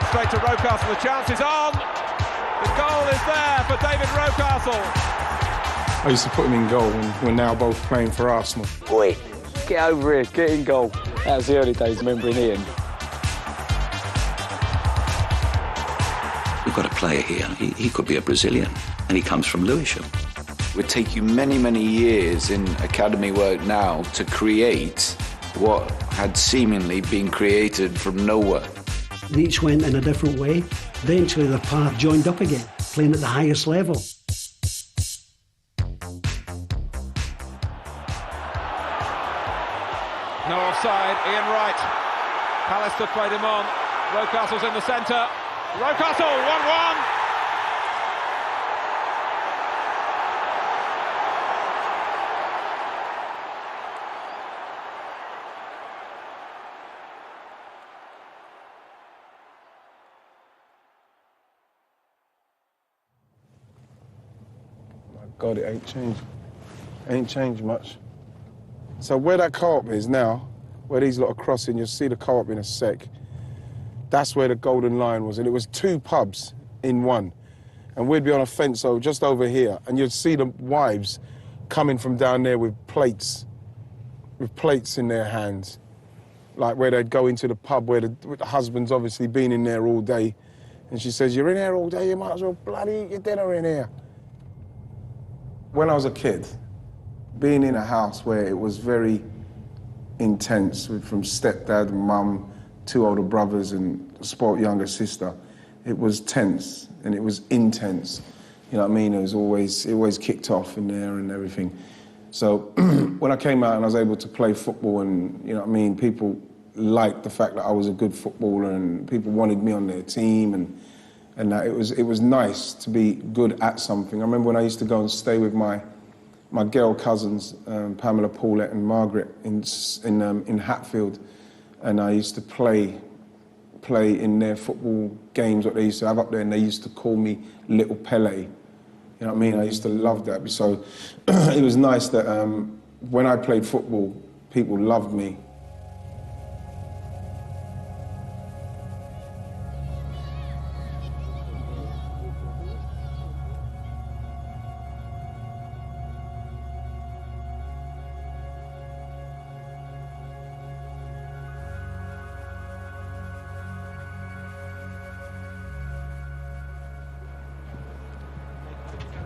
straight to Rocastle. The chance is on. The goal is there for David Rocastle. I used to put him in goal when we're now both playing for Arsenal. Boy, get over here, get in goal. That was the early days, remembering Ian. We've got a player here. He could be a Brazilian, and he comes from Lewisham. It would take you many, many years in academy work now to create what had seemingly been created from nowhere. They each went in a different way. Eventually their path joined up again, playing at the highest level. No offside, Ian Wright. Pallister played him on. Rocastle's in the centre. Rocastle, 1-1. God, it ain't changed. Ain't changed much. So where that co-op is now, where these lot are crossing, you'll see the co-op in a sec. That's where the Golden Lion was, and it was 2 pubs in one. And we'd be on a fence just over here, and you'd see the wives coming from down there with plates in their hands, like where they'd go into the pub where the husband's obviously been in there all day. And she says, "You're in here all day, you might as well bloody eat your dinner in here." When I was a kid, being in a house where it was very intense, from stepdad and mum, 2 older brothers and a spoilt younger sister, it was tense and it was intense. You know what I mean? It always kicked off in there and everything. So when I came out and I was able to play football and, you know what I mean, people liked the fact that I was a good footballer and people wanted me on their team and that it was nice to be good at something. I remember when I used to go and stay with my girl cousins, Pamela, Paulette and Margaret in Hatfield, and I used to play in their football games, what they used to have up there, and they used to call me Little Pele. You know what I mean? I used to love that. So it was nice that when I played football, people loved me.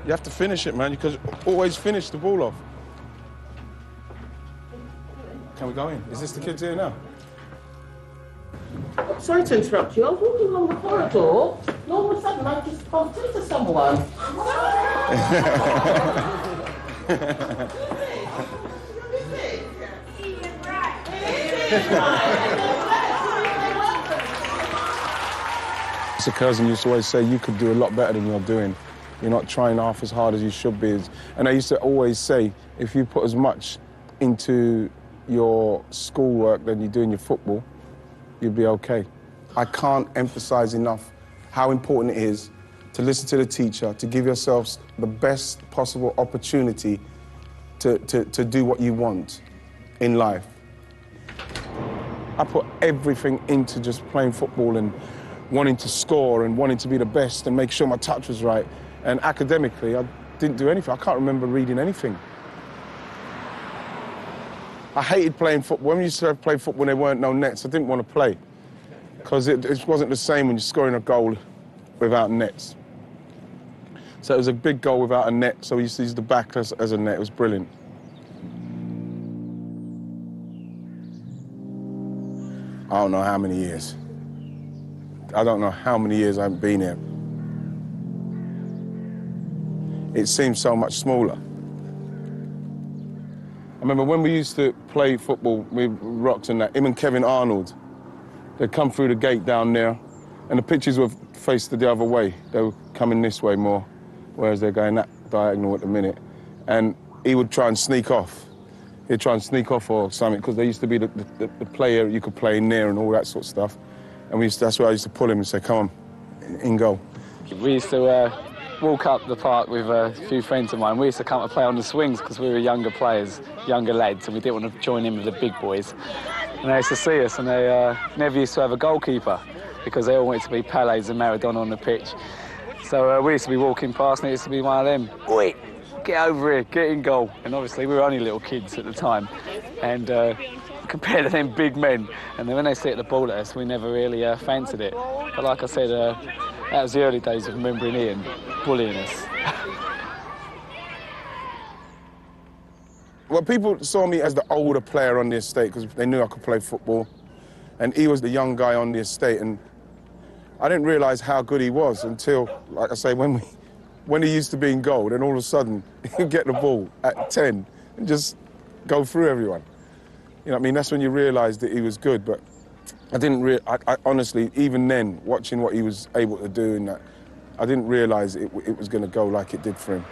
You have to finish it, man. You can always finish the ball off. Can we go in? Is this the kids here now? Sorry to interrupt you. I was walking along the corridor, and all of a sudden I just bumped into someone. It's a cousin used to always say, you could do a lot better than you're doing. You're not trying half as hard as you should be. And I used to always say, if you put as much into your schoolwork than you do in your football, you'll be okay. I can't emphasize enough how important it is to listen to the teacher, to give yourselves the best possible opportunity to do what you want in life. I put everything into just playing football and wanting to score and wanting to be the best and make sure my touch was right. And academically, I didn't do anything. I can't remember reading anything. I hated playing football. When we used to play football, there weren't no nets. I didn't want to play because it wasn't the same when you're scoring a goal without nets. So it was a big goal without a net, so we used to use the back as a net. It was brilliant. I don't know how many years. I don't know how many years I haven't been here. It seems so much smaller. I remember when we used to play football with Rocks and that, him and Kevin Arnold, they'd come through the gate down there, and the pitches were faced the other way. They were coming this way more, whereas they're going that diagonal at the minute. And he would try and sneak off. He'd try and sneak off or something, because there used to be the player you could play in there and all that sort of stuff. And that's where I used to pull him and say, come on, in goal. We used to walk up the park with a few friends of mine. We used to come and play on the swings because we were younger players, younger lads, and we didn't want to join in with the big boys. And they used to see us, and they never used to have a goalkeeper. because they all wanted to be Pelés and Maradona on the pitch. So we used to be walking past and it used to be one of them, "Oi, get over here, get in goal." And obviously we were only little kids at the time. And compared to them big men, and then when they set the ball at us, we never really fancied it. But like I said, that was the early days of remembering Ian bullying us. Well, people saw me as the older player on the estate because they knew I could play football. And he was the young guy on the estate. And I didn't realise how good he was until, like I say, when he used to be in goal, then all of a sudden he'd get the ball at 10 and just go through everyone. You know what I mean? That's when you realise that he was good. But I honestly, even then, watching what he was able to do and that, I didn't realise it was going to go like it did for him.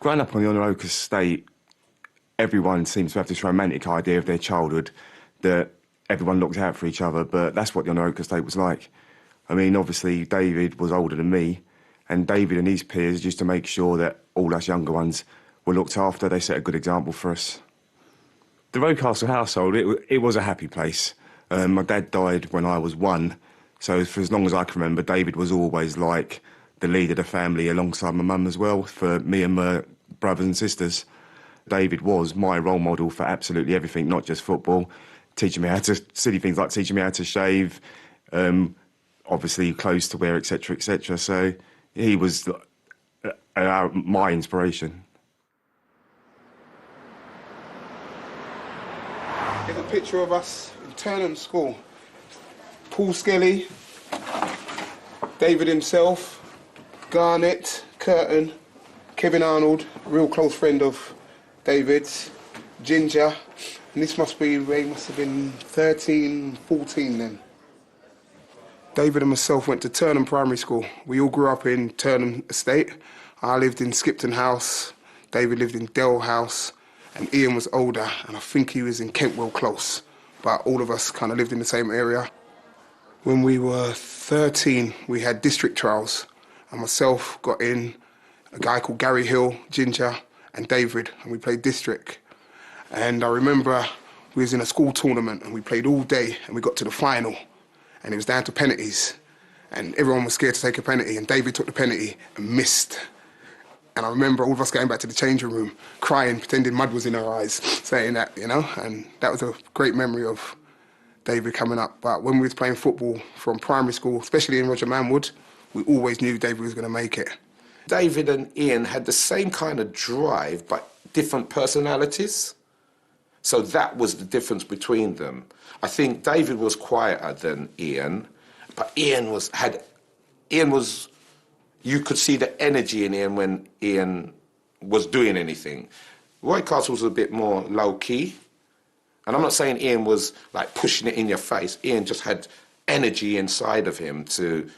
Growing up on the Honour Oak estate, everyone seems to have this romantic idea of their childhood that everyone looked out for each other, but that's what the Honour Oak estate was like. I mean, obviously, David was older than me, and David and his peers used to make sure that all us younger ones were looked after. They set a good example for us. The Rocastle household, it was a happy place. My dad died when I was 1, so for as long as I can remember, David was always like the leader of the family alongside my mum as well, for me and my brothers and sisters. David was my role model for absolutely everything, not just football, teaching me how to, silly things like teaching me how to shave, obviously clothes to wear, etc., etc. So he was my inspiration. Here's a picture of us in Turnham School. Paul Skelly, David himself, Garnett, Curtin, Kevin Arnold, real close friend of David's, Ginger, and this must have been 13, 14 then. David and myself went to Turnham Primary School. We all grew up in Turnham Estate. I lived in Skipton House, David lived in Dell House, and Ian was older, and I think he was in Kentwell Close, but all of us kind of lived in the same area. When we were 13, we had district trials, and myself got in, a guy called Gary Hill, Ginger, and David, and we played district. And I remember we was in a school tournament, and we played all day, and we got to the final, and it was down to penalties, and everyone was scared to take a penalty, and David took the penalty and missed. And I remember all of us going back to the changing room, crying, pretending mud was in our eyes, saying that, you know, and that was a great memory of David coming up. But when we was playing football from primary school, especially in Roger Manwood, we always knew David was going to make it. David and Ian had the same kind of drive, but different personalities. So that was the difference between them. I think David was quieter than Ian, but Ian was, you could see the energy in Ian when Ian was doing anything. Rocastle was a bit more low-key. And I'm not saying Ian was like pushing it in your face. Ian just had energy inside of him to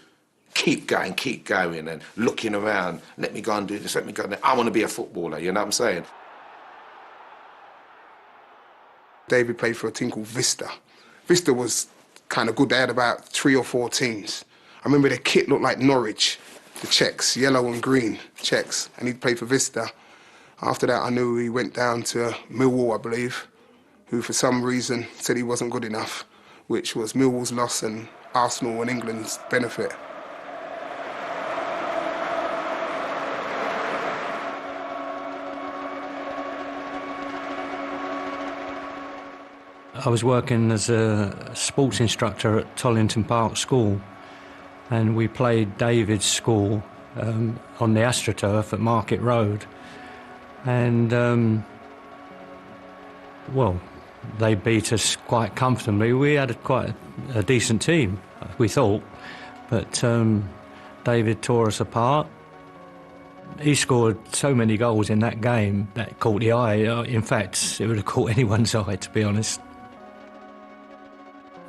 keep going and looking around. Let me go and do this, let me go and do that. I want to be a footballer, you know what I'm saying? David played for a team called Vista. Vista was kind of good. They had about 3 or 4 teams. I remember their kit looked like Norwich, the checks, yellow and green checks, and he played for Vista. After that, I knew he went down to Millwall, I believe, who for some reason said he wasn't good enough, which was Millwall's loss and Arsenal and England's benefit. I was working as a sports instructor at Tollington Park School, and we played David's school on the AstroTurf at Market Road. And, well, they beat us quite comfortably. We had quite a decent team, we thought, but David tore us apart. He scored so many goals in that game that caught the eye. In fact, it would have caught anyone's eye, to be honest.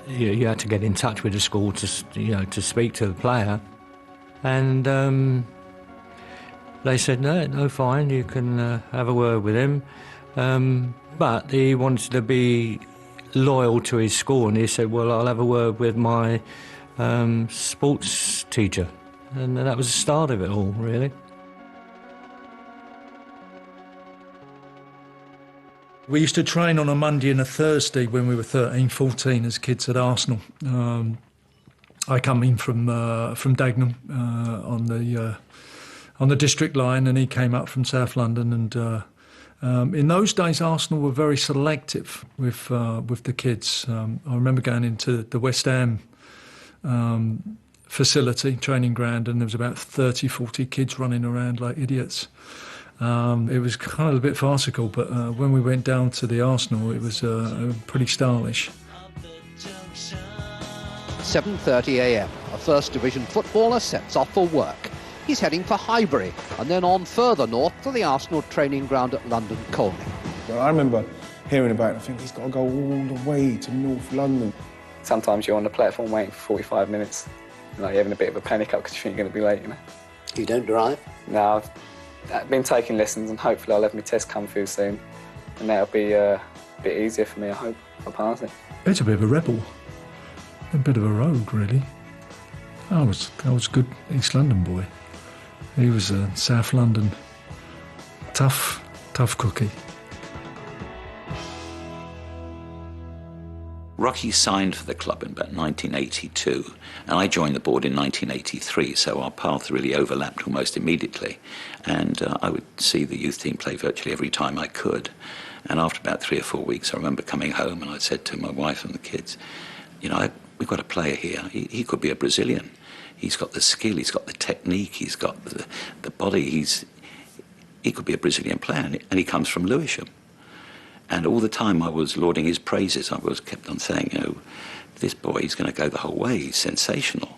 You had to get in touch with the school to speak to the player, and they said no, fine, you can have a word with him, but he wanted to be loyal to his school, and he said, well, I'll have a word with my sports teacher, and that was the start of it all, really. We used to train on a Monday and a Thursday when we were 13, 14 as kids at Arsenal. I come in from Dagenham on the district line, and he came up from South London. And in those days, Arsenal were very selective with the kids. I remember going into the West Ham facility, training ground, and there was about 30, 40 kids running around like idiots. It was kind of a bit farcical, but when we went down to the Arsenal, it was pretty stylish. 7:30 a.m. A First Division footballer sets off for work. He's heading for Highbury and then on further north to the Arsenal training ground at London Colney. Well, I remember hearing about it. I think he's got to go all the way to North London. Sometimes you're on the platform waiting for 45 minutes, like you're having a bit of a panic up because you think you're going to be late, you know. You don't drive? No, I've been taking lessons and hopefully I'll have my test come through soon. And that'll be a bit easier for me, I hope. I'll pass it. It's a bit of a rebel, a bit of a rogue, really. I was a good East London boy. He was a South London tough cookie. Rocky signed for the club in about 1982, and I joined the board in 1983, so our paths really overlapped almost immediately. And I would see the youth team play virtually every time I could. And after about 3 or 4 weeks, I remember coming home and I said to my wife and the kids, you know, we've got a player here. He could be a Brazilian. He's got the skill, he's got the technique, he's got the body. He could be a Brazilian player, and he comes from Lewisham. And all the time I was lauding his praises. I was kept on saying, you know, this boy, he's going to go the whole way. He's sensational.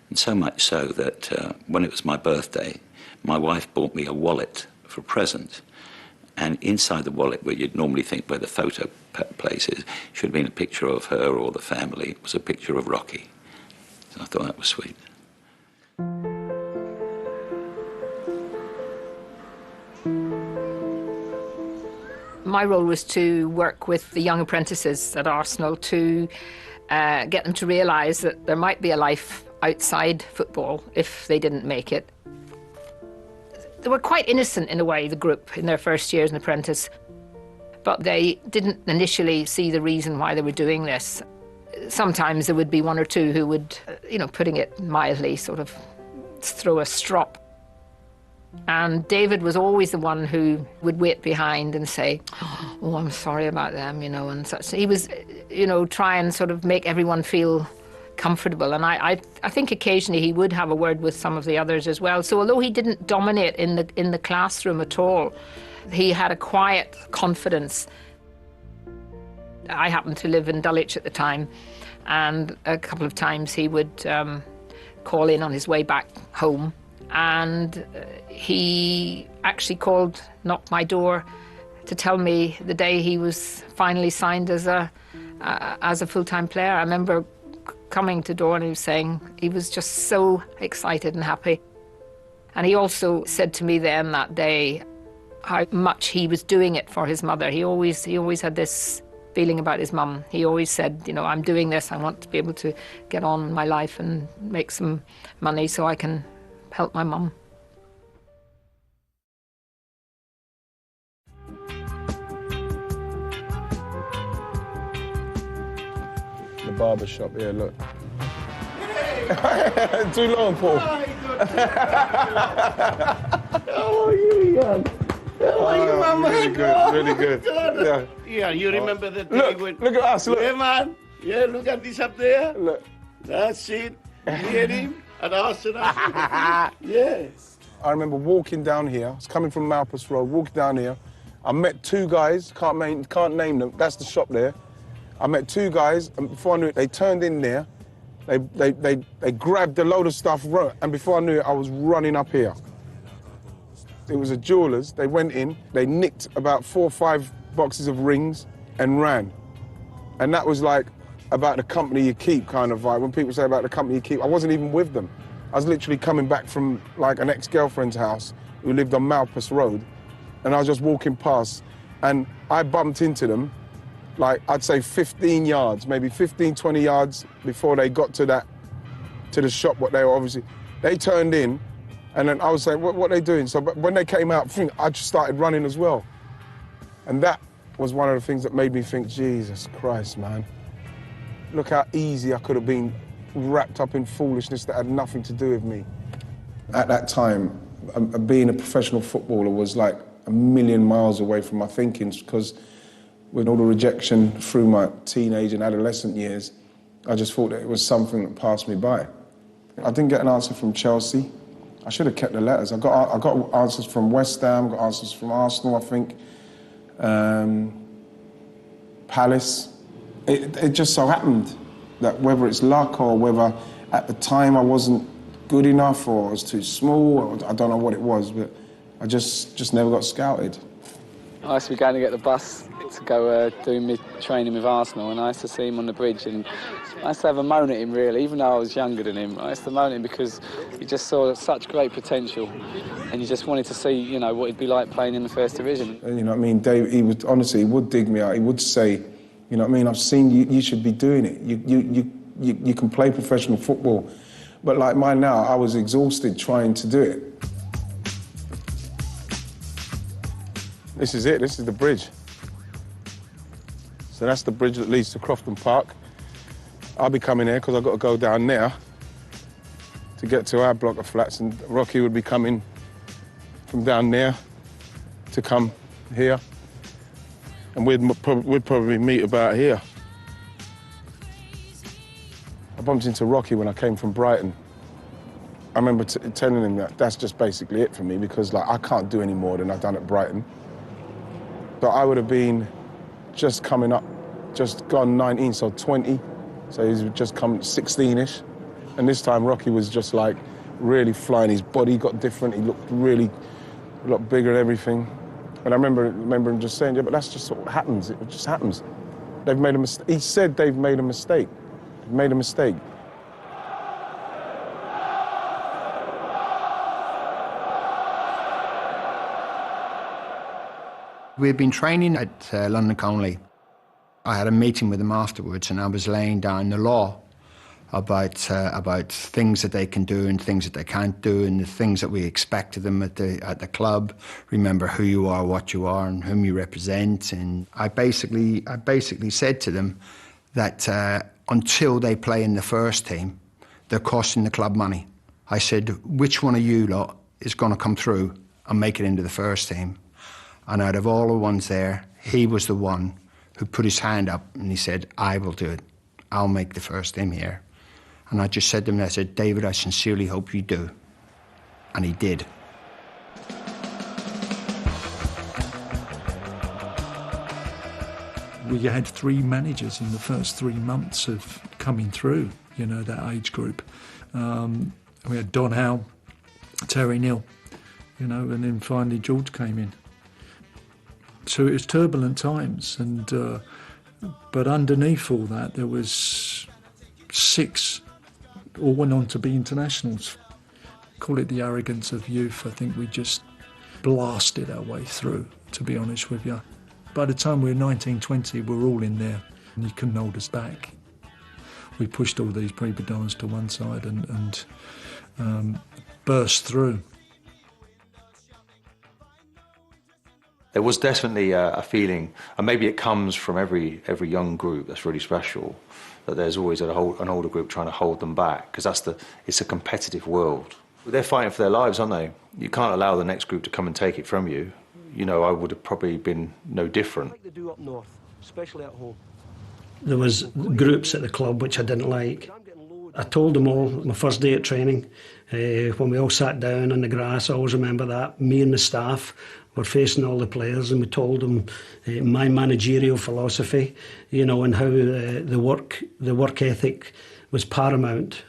And so much so that when it was my birthday, my wife bought me a wallet for a present. And inside the wallet, where you'd normally think where the photo place is, should have been a picture of her or the family. It was a picture of Rocky. So I thought that was sweet. My role was to work with the young apprentices at Arsenal to get them to realise that there might be a life outside football if they didn't make it. They were quite innocent in a way, the group, in their first year as an apprentice, but they didn't initially see the reason why they were doing this. Sometimes there would be one or two who would, putting it mildly, sort of throw a strop. And David was always the one who would wait behind and say, oh, I'm sorry about them, and such. He was, try and sort of make everyone feel comfortable. And I think occasionally he would have a word with some of the others as well. So although he didn't dominate in the classroom at all, he had a quiet confidence. I happened to live in Dulwich at the time, and a couple of times he would call in on his way back home. And he actually knocked my door to tell me the day he was finally signed as a full-time player. I remember coming to the door and he was saying he was just so excited and happy. And he also said to me then that day how much he was doing it for his mother. He always had this feeling about his mum. He always said, I'm doing this, I want to be able to get on in my life and make some money so I can help my mum. The barber shop here, look. Too long, Paul. How are you, Ian? How are you, Mama? Really good, really good. Yeah. Yeah, you remember the day when... Look at us, look. Yeah, man. Yeah, look at this up there. Look. That's it. You hear him? At Arsenal. Yes. I remember walking down here. I was coming from Malpas Road, walking down here. I met two guys, can't name them. That's the shop there. I met two guys, and before I knew it, they turned in there. They grabbed a load of stuff, and before I knew it, I was running up here. It was a jeweller's. They went in, they nicked about 4 or 5 boxes of rings and ran. And that was like about the company you keep kind of vibe. When people say about the company you keep, I wasn't even with them. I was literally coming back from like an ex-girlfriend's house who lived on Malpas Road, and I was just walking past, and I bumped into them, like I'd say 15 yards, maybe 15, 20 yards before they got to the shop, what they were obviously, they turned in, and then I was saying, what are they doing? So but when they came out, I just started running as well. And that was one of the things that made me think, Jesus Christ, man. Look how easy I could have been wrapped up in foolishness that had nothing to do with me. At that time, being a professional footballer was like a million miles away from my thinking, because with all the rejection through my teenage and adolescent years, I just thought that it was something that passed me by. I didn't get an answer from Chelsea. I should have kept the letters. I got answers from West Ham, got answers from Arsenal, I think. Palace. It just so happened that whether it's luck or whether at the time I wasn't good enough or I was too small, or I don't know what it was, but I just never got scouted. I used to be going to get the bus to go do my training with Arsenal, and I used to see him on the bridge, and I used to have a moan at him, really, even though I was younger than him. I used to moan at him because he just saw such great potential, and you just wanted to see, you know, what it'd be like playing in the First Division. And, you know what I mean? Dave, he would, honestly, he would dig me out. He would say, you know what I mean, I've seen you, you should be doing it. You can play professional football. But like mine now, I was exhausted trying to do it. This is it, this is the bridge. So that's the bridge that leads to Crofton Park. I'll be coming here because I've got to go down there to get to our block of flats, and Rocky would be coming from down there to come here. And we'd probably meet about here. I bumped into Rocky when I came from Brighton. I remember telling him that that's just basically it for me, because like I can't do any more than I've done at Brighton. So I would have been just coming up, just gone 19, so 20. So he's just come 16-ish. And this time Rocky was just like really flying. His body got different. He looked really a lot bigger and everything. And I remember him just saying, yeah, but that's just what happens. It just happens. They've made a mistake. He said they've made a mistake. They've made a mistake. We'd been training at London Colney. I had a meeting with them afterwards, and I was laying down the law about things that they can do and things that they can't do, and the things that we expect of them at the club. Remember who you are, what you are, and whom you represent. And I basically said to them that until they play in the first team, they're costing the club money. I said, which one of you lot is going to come through and make it into the first team? And out of all the ones there, he was the one who put his hand up and he said, I will do it. I'll make the first team here. And I just said to him, I said, David, I sincerely hope you do. And he did. We had 3 managers in the first 3 months of coming through, you know, that age group. We had Don Howe, Terry Neal, you know, and then finally George came in. So it was turbulent times, and but underneath all that there was 6 all went on to be internationals. Call it the arrogance of youth. I think we just blasted our way through, to be honest with you. By the time we were 19, 20, we were all in there, and you couldn't hold us back. We pushed all these prima donnas to one side and burst through. There was definitely a feeling, and maybe it comes from every young group that's really special, that there's always an older group trying to hold them back, because it's a competitive world. They're fighting for their lives, aren't they? You can't allow the next group to come and take it from you. You know, I would have probably been no different. Like they do up north, especially at home. There was groups at the club which I didn't like. I told them all my first day at training, when we all sat down on the grass. I always remember that. Me and the staff were facing all the players, and we told them my managerial philosophy, you know, and how the work ethic was paramount.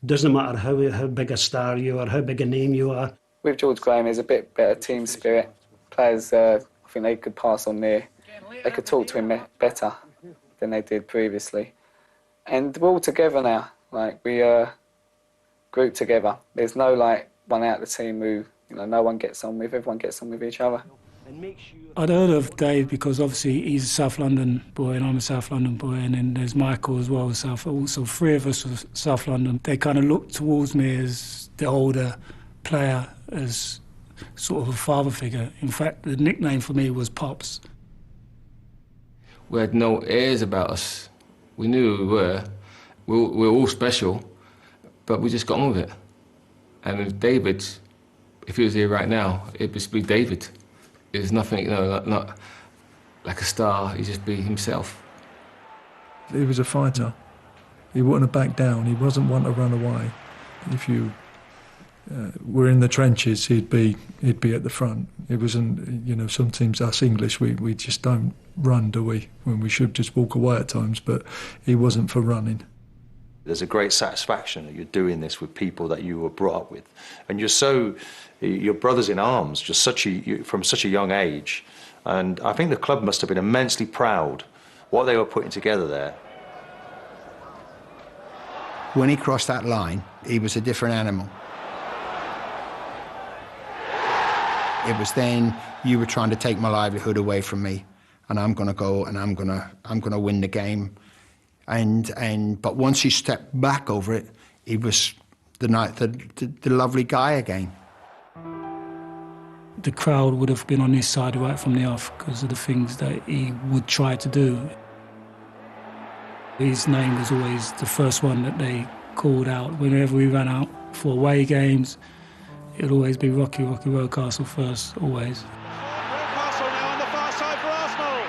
Doesn't matter how big a star you are, how big a name you are. With George Graham, there's a bit better team spirit. Players, I think they could pass on there. They could talk to him better than they did previously. And we're all together now. Like, we group together. There's no, like, one out of the team who, you know, no one gets on with. Everyone gets on with each other. I'd heard of Dave because obviously he's a South London boy and I'm a South London boy, and then there's Michael as well, so 3 of us were South London. They kind of looked towards me as the older player, as sort of a father figure. In fact, the nickname for me was Pops. We had no airs about us. We knew who we were. We were all special, but we just got on with it. And with David, if he was here right now, it'd just be David. There's nothing, you know, not like a star. He'd just be himself. He was a fighter. He wouldn't have backed down. He wasn't one to run away. If you were in the trenches, he'd be at the front. It wasn't, you know, some teams, us English, we just don't run, do we? When we should just walk away at times, but he wasn't for running. There's a great satisfaction that you're doing this with people that you were brought up with. And you're brothers in arms, just from such a young age. And I think the club must have been immensely proud what they were putting together there. When he crossed that line, he was a different animal. It was then, you were trying to take my livelihood away from me, and I'm going to go and I'm going to win the game. But once he stepped back over it, he was the lovely guy again. The crowd would have been on his side right from the off because of the things that he would try to do. His name was always the first one that they called out. Whenever we ran out for away games, it would always be Rocky Rocastle first, always. Rocastle now on the far side for Arsenal.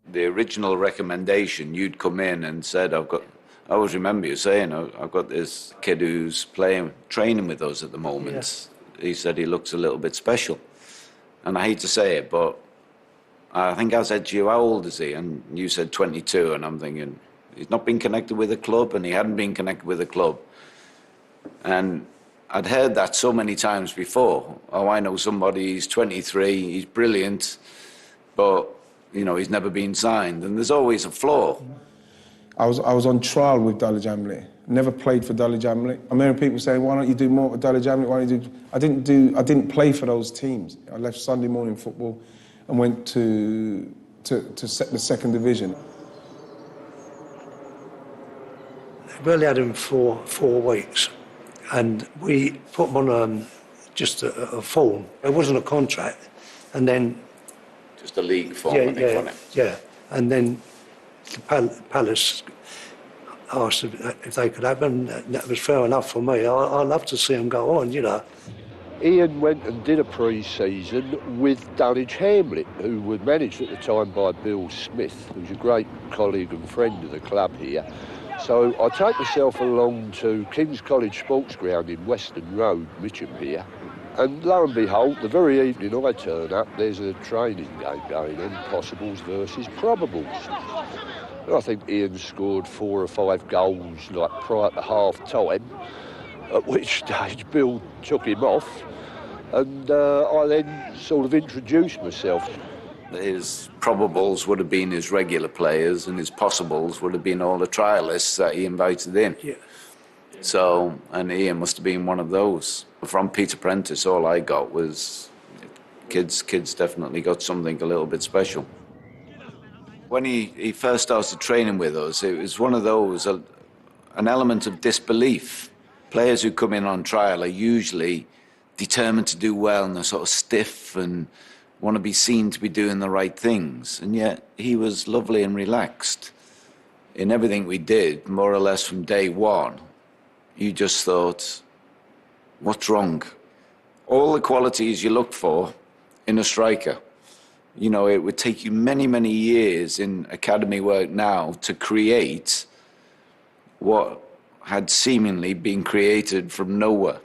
1-1. The original recommendation, you'd come in and said, I always remember you saying, I've got this kid who's training with us at the moment. Yeah. He said he looks a little bit special. And I hate to say it, but I think I said to you, how old is he? And you said 22, and I'm thinking, he's not been connected with a club, and he hadn't been connected with a club. And I'd heard that so many times before. Oh, I know somebody, he's 23, he's brilliant, but, you know, he's never been signed. And there's always a flaw. I was on trial with Dulwich Hamlet. Never played for Dulwich Hamlet. I'm hearing people saying, "Why don't you do more for Dulwich Hamlet? Why don't you do?" I didn't play for those teams. I left Sunday morning football and went to the second division. We only had him for 4 weeks, and we put him on just a form. It wasn't a contract, and then just a league form. Yeah, and then the Palace asked if they could have him. That was fair enough for me. I love to see him go on, you know. Ian went and did a pre-season with Dulwich Hamlet, who was managed at the time by Bill Smith, who's a great colleague and friend of the club here. So I take myself along to King's College Sports Ground in Western Road, Mitcham here. And lo and behold, the very evening I turn up, there's a training game going on, possibles versus probables. And I think Ian scored 4 or 5 goals like prior to half-time, at which stage Bill took him off, and I then sort of introduced myself. His probables would have been his regular players, and his possibles would have been all the trialists that he invited in. Yeah. So, and Ian must have been one of those. From Peter Prentice, all I got was kids definitely got something a little bit special. When he first started training with us, it was one of those, an element of disbelief. Players who come in on trial are usually determined to do well, and they're sort of stiff and want to be seen to be doing the right things. And yet he was lovely and relaxed. In everything we did, more or less from day one, you just thought, what's wrong? All the qualities you look for in a striker. You know, it would take you many, many years in academy work now to create what had seemingly been created from nowhere.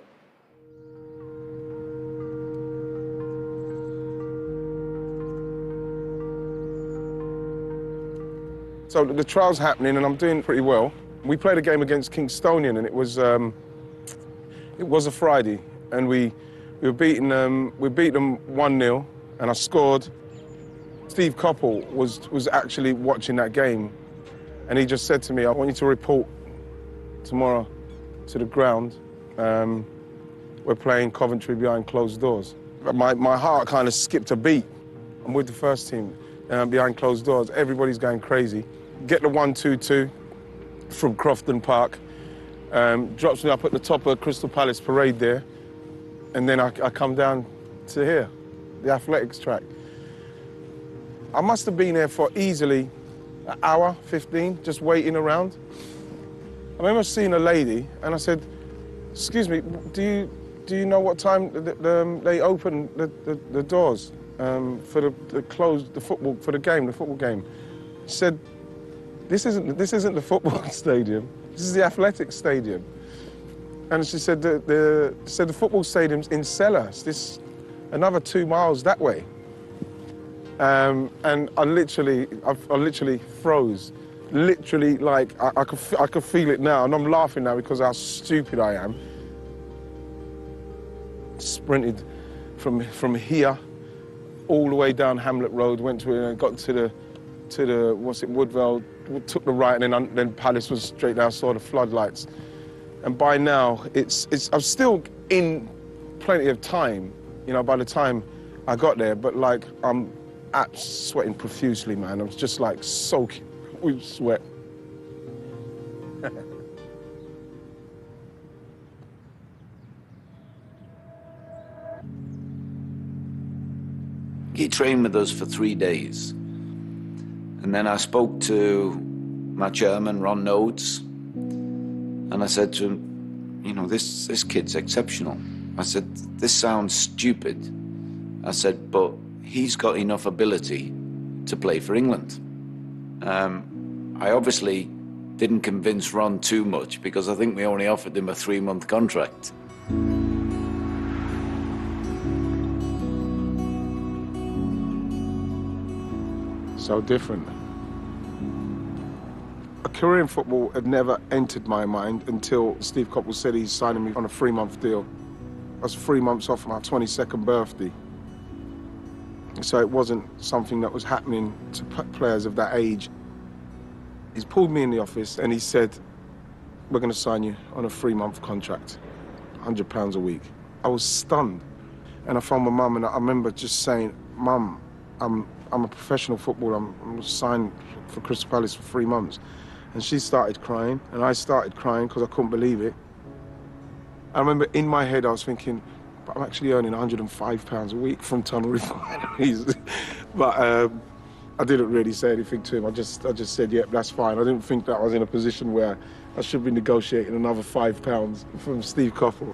So the trial's happening and I'm doing pretty well. We played a game against Kingstonian and it was a Friday and we beat them 1-0 and I scored. Steve Coppell was actually watching that game and he just said to me, I want you to report tomorrow to the ground. We're playing Coventry behind closed doors. My heart kind of skipped a beat I'm with the first team behind closed doors. Everybody's going crazy. Get the 1-2-2 from Crofton Park. Drops me up at the top of Crystal Palace Parade there. And then I come down to here, the athletics track. I must have been there for easily an hour, 15, just waiting around. I remember seeing a lady, and I said, "Excuse me, do you know what time they open the doors for the football game?" She said, "This isn't the football stadium. This is the athletics stadium." And she said the football stadium's in Sellers. This another 2 miles that way. And I literally froze. Literally, like, I could feel it now, and I'm laughing now because how stupid I am. Sprinted from here all the way down Hamlet Road, got to the Woodvale, took the right, and then Palace was straight there. I saw the floodlights, and by now I'm still in plenty of time, you know, by the time I got there, but like I'm sweating profusely, man. I'm just like soaking with sweat. He trained with us for 3 days. And then I spoke to my chairman, Ron Nodes, and I said to him, you know, this kid's exceptional. I said, this sounds stupid. I said, but he's got enough ability to play for England. I obviously didn't convince Ron too much because I think we only offered him a 3-month contract. So different. A career in football had never entered my mind until Steve Coppell said he's signing me on a 3-month deal. I was 3 months off my 22nd birthday. So it wasn't something that was happening to players of that age. He's pulled me in the office and he said, "We're going to sign you on a 3-month contract, £100 a week." I was stunned. And I phoned my mum, and I remember just saying, "Mum, I'm a professional footballer. I'm signed for Crystal Palace for 3 months." And she started crying, and I started crying because I couldn't believe it. I remember in my head I was thinking, but I'm actually earning £105 a week from Tunnel Refineries. But I didn't really say anything to him. I just said, "Yep, that's fine." I didn't think that I was in a position where I should be negotiating another £5 from Steve Coppell.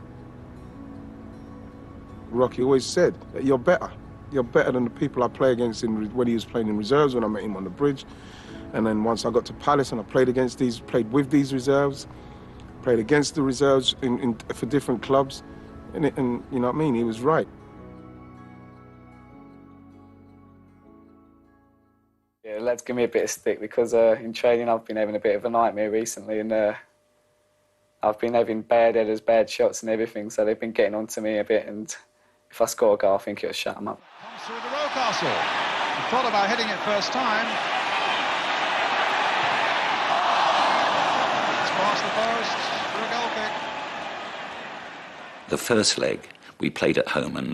Rocky always said that you're better. You're better than the people I play against when he was playing in reserves, when I met him on the bridge. And then once I got to Palace and I played with these reserves, played against the reserves for different clubs. And you know what I mean? He was right. Yeah, lads give me a bit of stick because in training I've been having a bit of a nightmare recently, and I've been having bad headers, bad shots and everything, so they've been getting on to me a bit, and if I score a goal I think it'll shut them up. Comes through to Rocastle. He thought about hitting it first time. It's past the post for a goal kick. The first leg we played at home and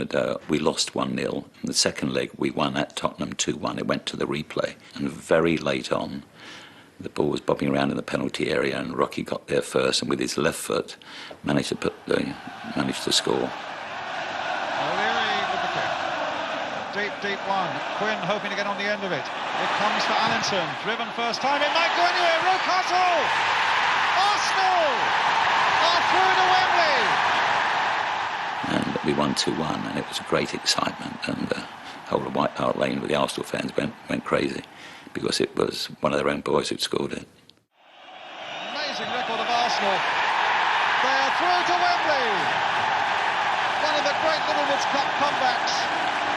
we lost 1-0. The second leg we won at Tottenham 2-1. It went to the replay, and very late on the ball was bobbing around in the penalty area and Rocky got there first and with his left foot managed to score. O'Leary with the kick. Deep one. Quinn hoping to get on the end of it. It comes for Allinson. Driven first time. It might go anywhere. Rocastle! Arsenal are through to Wembley. And we won 2-1, and it was a great excitement, and the whole of White Hart Lane with the Arsenal fans went crazy because it was one of their own boys who'd scored it. Amazing record of Arsenal. They are through to Wembley. One of the great Little Woods Cup comebacks.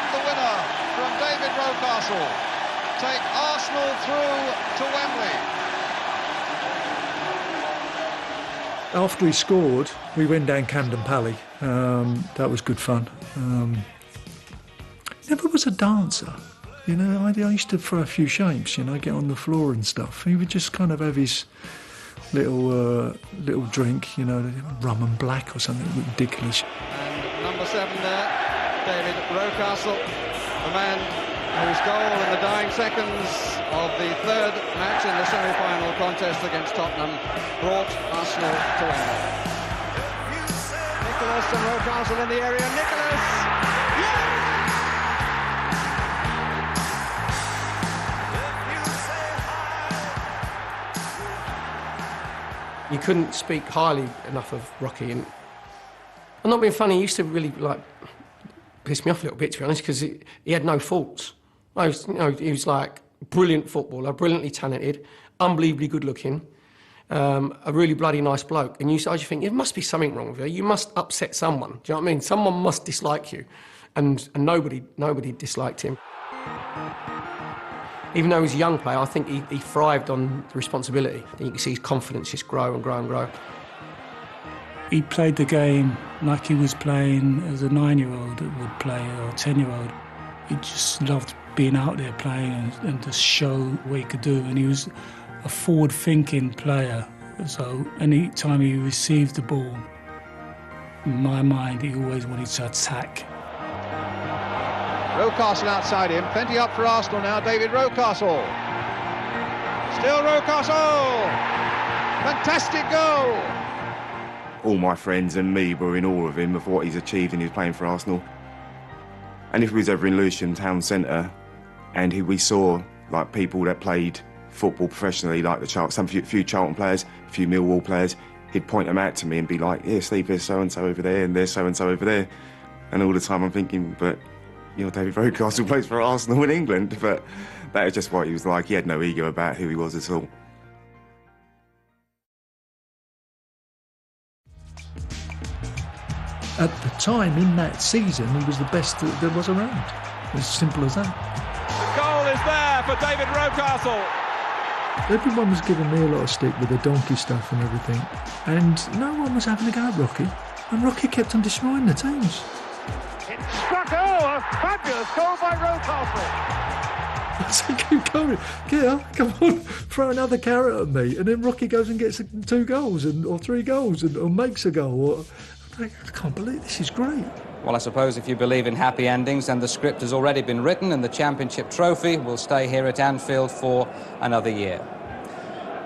The winner from David Rocastle. Take Arsenal through to Wembley. After he scored, we went down Camden Pally. That was good fun. Never was a dancer, you know. I used to throw a few shapes, you know, get on the floor and stuff. He would just kind of have his little drink, you know, rum and black or something ridiculous. And number 7 there, David Rocastle, the man whose goal in the dying seconds of the third match in the semi-final contest against Tottenham brought Arsenal to Wembley. Nicholas and Rocastle in the area. Nicholas! You couldn't speak highly enough of Rocky. And I'm not being funny, he used to really piss me off a little bit, to be honest, because he had no faults. He was like brilliant footballer, brilliantly talented, unbelievably good looking, a really bloody nice bloke. And you start to think, there must be something wrong with you. You must upset someone. Do you know what I mean? Someone must dislike you. And nobody disliked him. Even though he was a young player, I think he thrived on the responsibility. And you can see his confidence just grow and grow and grow. He played the game like he was playing as a 9-year-old would play, or a 10-year-old. He just loved being out there playing and to show what he could do. And he was a forward-thinking player. So any time he received the ball, in my mind, he always wanted to attack. Rocastle outside him, plenty up for Arsenal now, David Rocastle. Still Rocastle! Fantastic goal! All my friends and me were in awe of him, of what he's achieved and he's playing for Arsenal. And if we was ever in Lewisham Town Centre and we saw like people that played football professionally, like some few Charlton players, a few Millwall players, he'd point them out to me and be like, "Here, Steve, there's so-and-so over there and there's so-and-so over there." And all the time I'm thinking, but David Rocastle plays for Arsenal in England, but that is just what he was like. He had no ego about who he was at all. At the time, in that season, he was the best that there was around. As simple as that. The goal is there for David Rocastle. Everyone was giving me a lot of stick with the donkey stuff and everything, and no one was having a go at Rocky, and Rocky kept on destroying the teams. It struck, a fabulous goal by Rocastle. I said, keep going, get up, come on, throw another carrot at me, and then Rocky goes and gets 2 goals or 3 goals or makes a goal. I can't believe this is great. Well, I suppose if you believe in happy endings, then the script has already been written and the Championship trophy will stay here at Anfield for another year.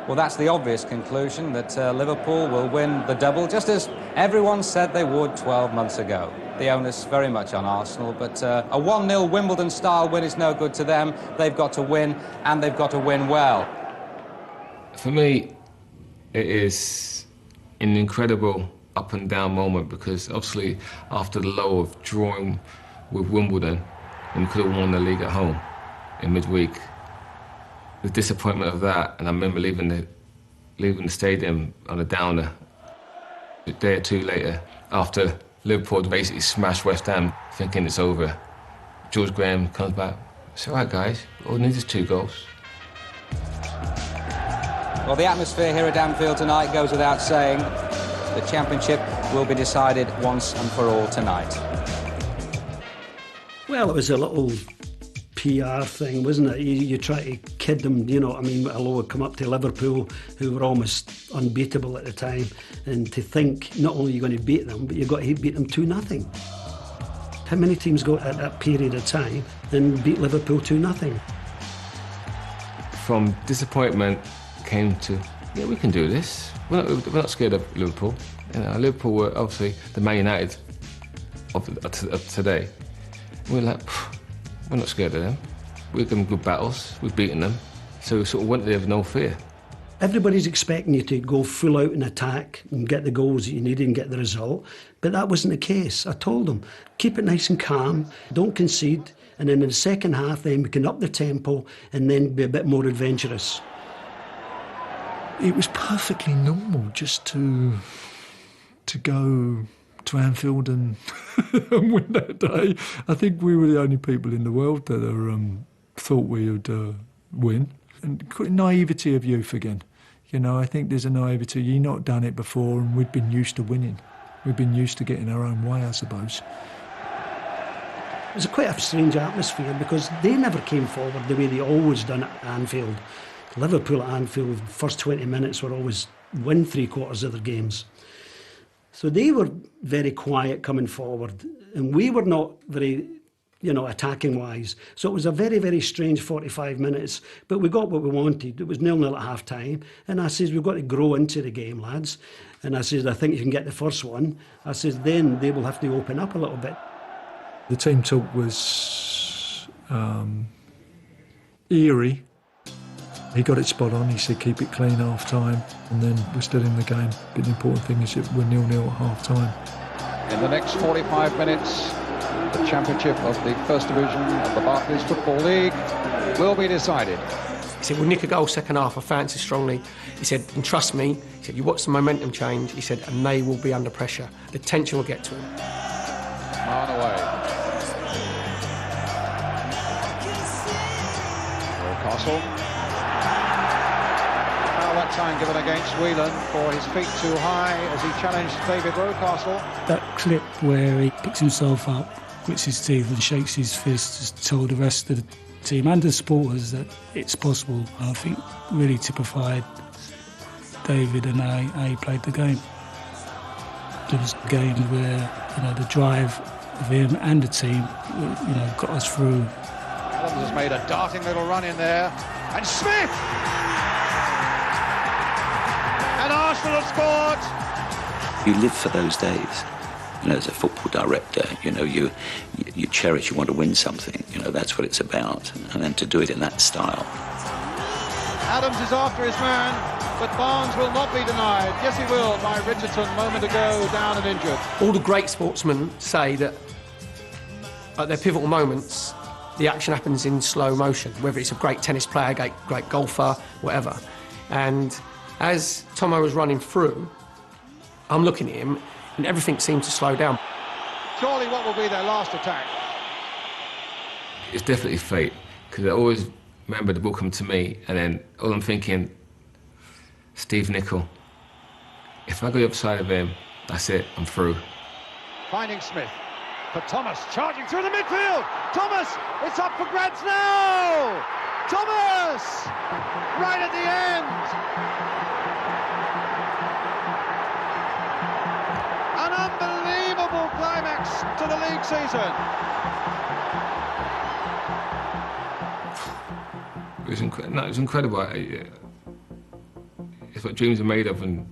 Well, that's the obvious conclusion, that Liverpool will win the double, just as everyone said they would 12 months ago. The onus very much on Arsenal, but a 1-0 Wimbledon-style win is no good to them. They've got to win, and they've got to win well. For me, it is an incredible up and down moment, because obviously after the low of drawing with Wimbledon, and we could have won the league at home in midweek, the disappointment of that, and I remember leaving the stadium on a downer a day or two later, after Liverpool basically smashed West Ham, thinking it's over. George Graham comes back, "It's all right, guys, all we need is 2 goals." Well, the atmosphere here at Anfield tonight goes without saying. The Championship will be decided once and for all tonight. Well, it was a little PR thing, wasn't it? You try to kid them, you know what I mean? Hello, would come up to Liverpool, who were almost unbeatable at the time, and to think not only are you going to beat them, but you've got to beat them 2-0. How many teams go at that period of time and beat Liverpool 2-0? From disappointment came to, yeah, we can do this. We're not scared of Liverpool. Liverpool were obviously the Man United of today. We're like, we're not scared of them. We've given good battles, we've beaten them. So we sort of went there with no fear. Everybody's expecting you to go full out and attack and get the goals that you needed and get the result. But that wasn't the case. I told them, keep it nice and calm, don't concede, and then in the second half then we can up the tempo and then be a bit more adventurous. It was perfectly normal just to go to Anfield and win that day. I think we were the only people in the world that thought we would win. And naivety of youth again. You know, I think there's a naivety. You've not done it before, and we've been used to winning. We've been used to getting our own way, I suppose. It was quite a strange atmosphere because they never came forward the way they always done at Anfield. Liverpool at Anfield, the first 20 minutes were always win 3/4 of their games. So they were very quiet coming forward, and we were not very you know, attacking-wise. So it was a very, very strange 45 minutes, but we got what we wanted. It was 0-0 at half-time, and I says, we've got to grow into the game, lads. And I says, I think you can get the first one. I says, then they will have to open up a little bit. The team talk was eerie. He got it spot on. He said, keep it clean half-time, and then we're still in the game. But the important thing is that we're 0-0 at half-time. In the next 45 minutes, the championship of the First Division of the Barclays Football League will be decided. He said, we'll nick a goal second half, I fancy strongly. He said, and trust me, he said, you watch the momentum change, he said, and they will be under pressure. The tension will get to him. On away. Castle. Now that time given against Whelan for his feet too high as he challenged David Rocastle. That clip where he picks himself up, grits his teeth and shakes his fist to tell the rest of the team and the supporters that it's possible, I think really typified David and how he played the game. There was games where, you know, the drive of him and the team, you know, got us through. Adams has made a darting little run in there, and Smith! And Arsenal have scored! You live for those days. You know, as a football director, you know, you cherish, you want to win something. You know, that's what it's about. And then to do it in that style. Adams is after his man, but Barnes will not be denied. Yes, he will, by Richardson, a moment ago, down and injured. All the great sportsmen say that at their pivotal moments, the action happens in slow motion, whether it's a great tennis player, great golfer, whatever. And as Tomo was running through, I'm looking at him, and everything seemed to slow down. Surely what will be their last attack? It's definitely fate, because I always remember the ball come to me, and then all I'm thinking, Steve Nicol, if I go the other side of him, that's it, I'm through. Finding Smith for Thomas, charging through the midfield. Thomas, it's up for grabs now. Thomas, right at the end. An unbelievable climax to the league season. It was incredible. It's what dreams are made of, and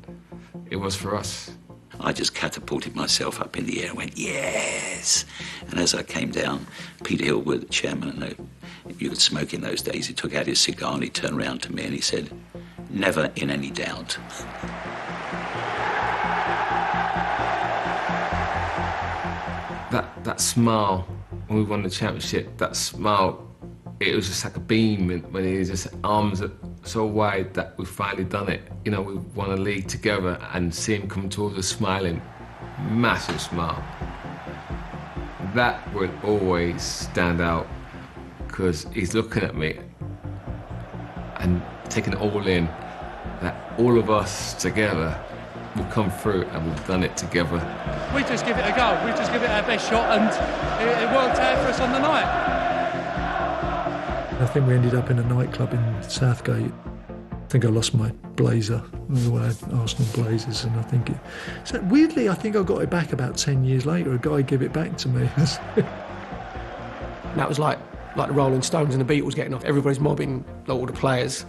it was for us. I just catapulted myself up in the air and went, yes! And as I came down, Peter Hillwood, the chairman, and you could smoke in those days, he took out his cigar and he turned around to me and he said, never in any doubt. That smile when we won the championship, that smile, it was just like a beam when he just arms so wide that we've finally done it. You know, we won a league together, and see him come towards us smiling, massive smile. That will always stand out because he's looking at me and taking it all in, that all of us together will come through and we've done it together. We just give it a go, we just give it our best shot, and it worked out for us on the night. I think we ended up in a nightclub in Southgate. I think I lost my blazer. We had Arsenal blazers, and I think so weirdly, I think I got it back about 10 years later. A guy gave it back to me. That was like the Rolling Stones and the Beatles getting off. Everybody's mobbing all the players.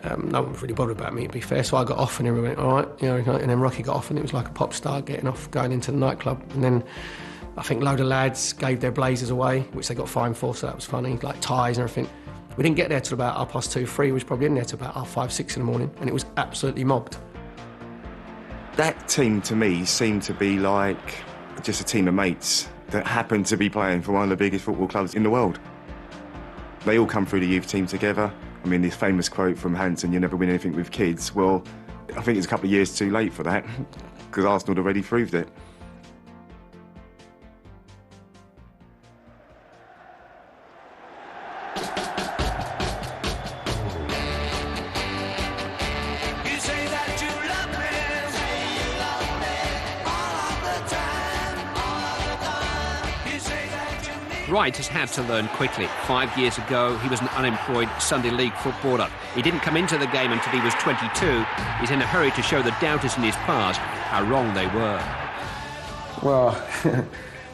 No one was really bothered about me, to be fair. So I got off, and everyone went, all right, you know. And then Rocky got off, and it was like a pop star getting off, going into the nightclub. And then I think a load of lads gave their blazers away, which they got fined for, so that was funny, like ties and everything. We didn't get there till about 2:30, 3. We was probably in there till about 5, 6 in the morning, and it was absolutely mobbed. That team, to me, seemed to be like just a team of mates that happened to be playing for one of the biggest football clubs in the world. They all come through the youth team together. I mean, this famous quote from Hansen, you never win anything with kids. Well, I think it's a couple of years too late for that, because Arsenal had already proved it. Wright has had to learn quickly. 5 years ago, he was an unemployed Sunday League footballer. He didn't come into the game until he was 22. He's in a hurry to show the doubters in his past how wrong they were. Well,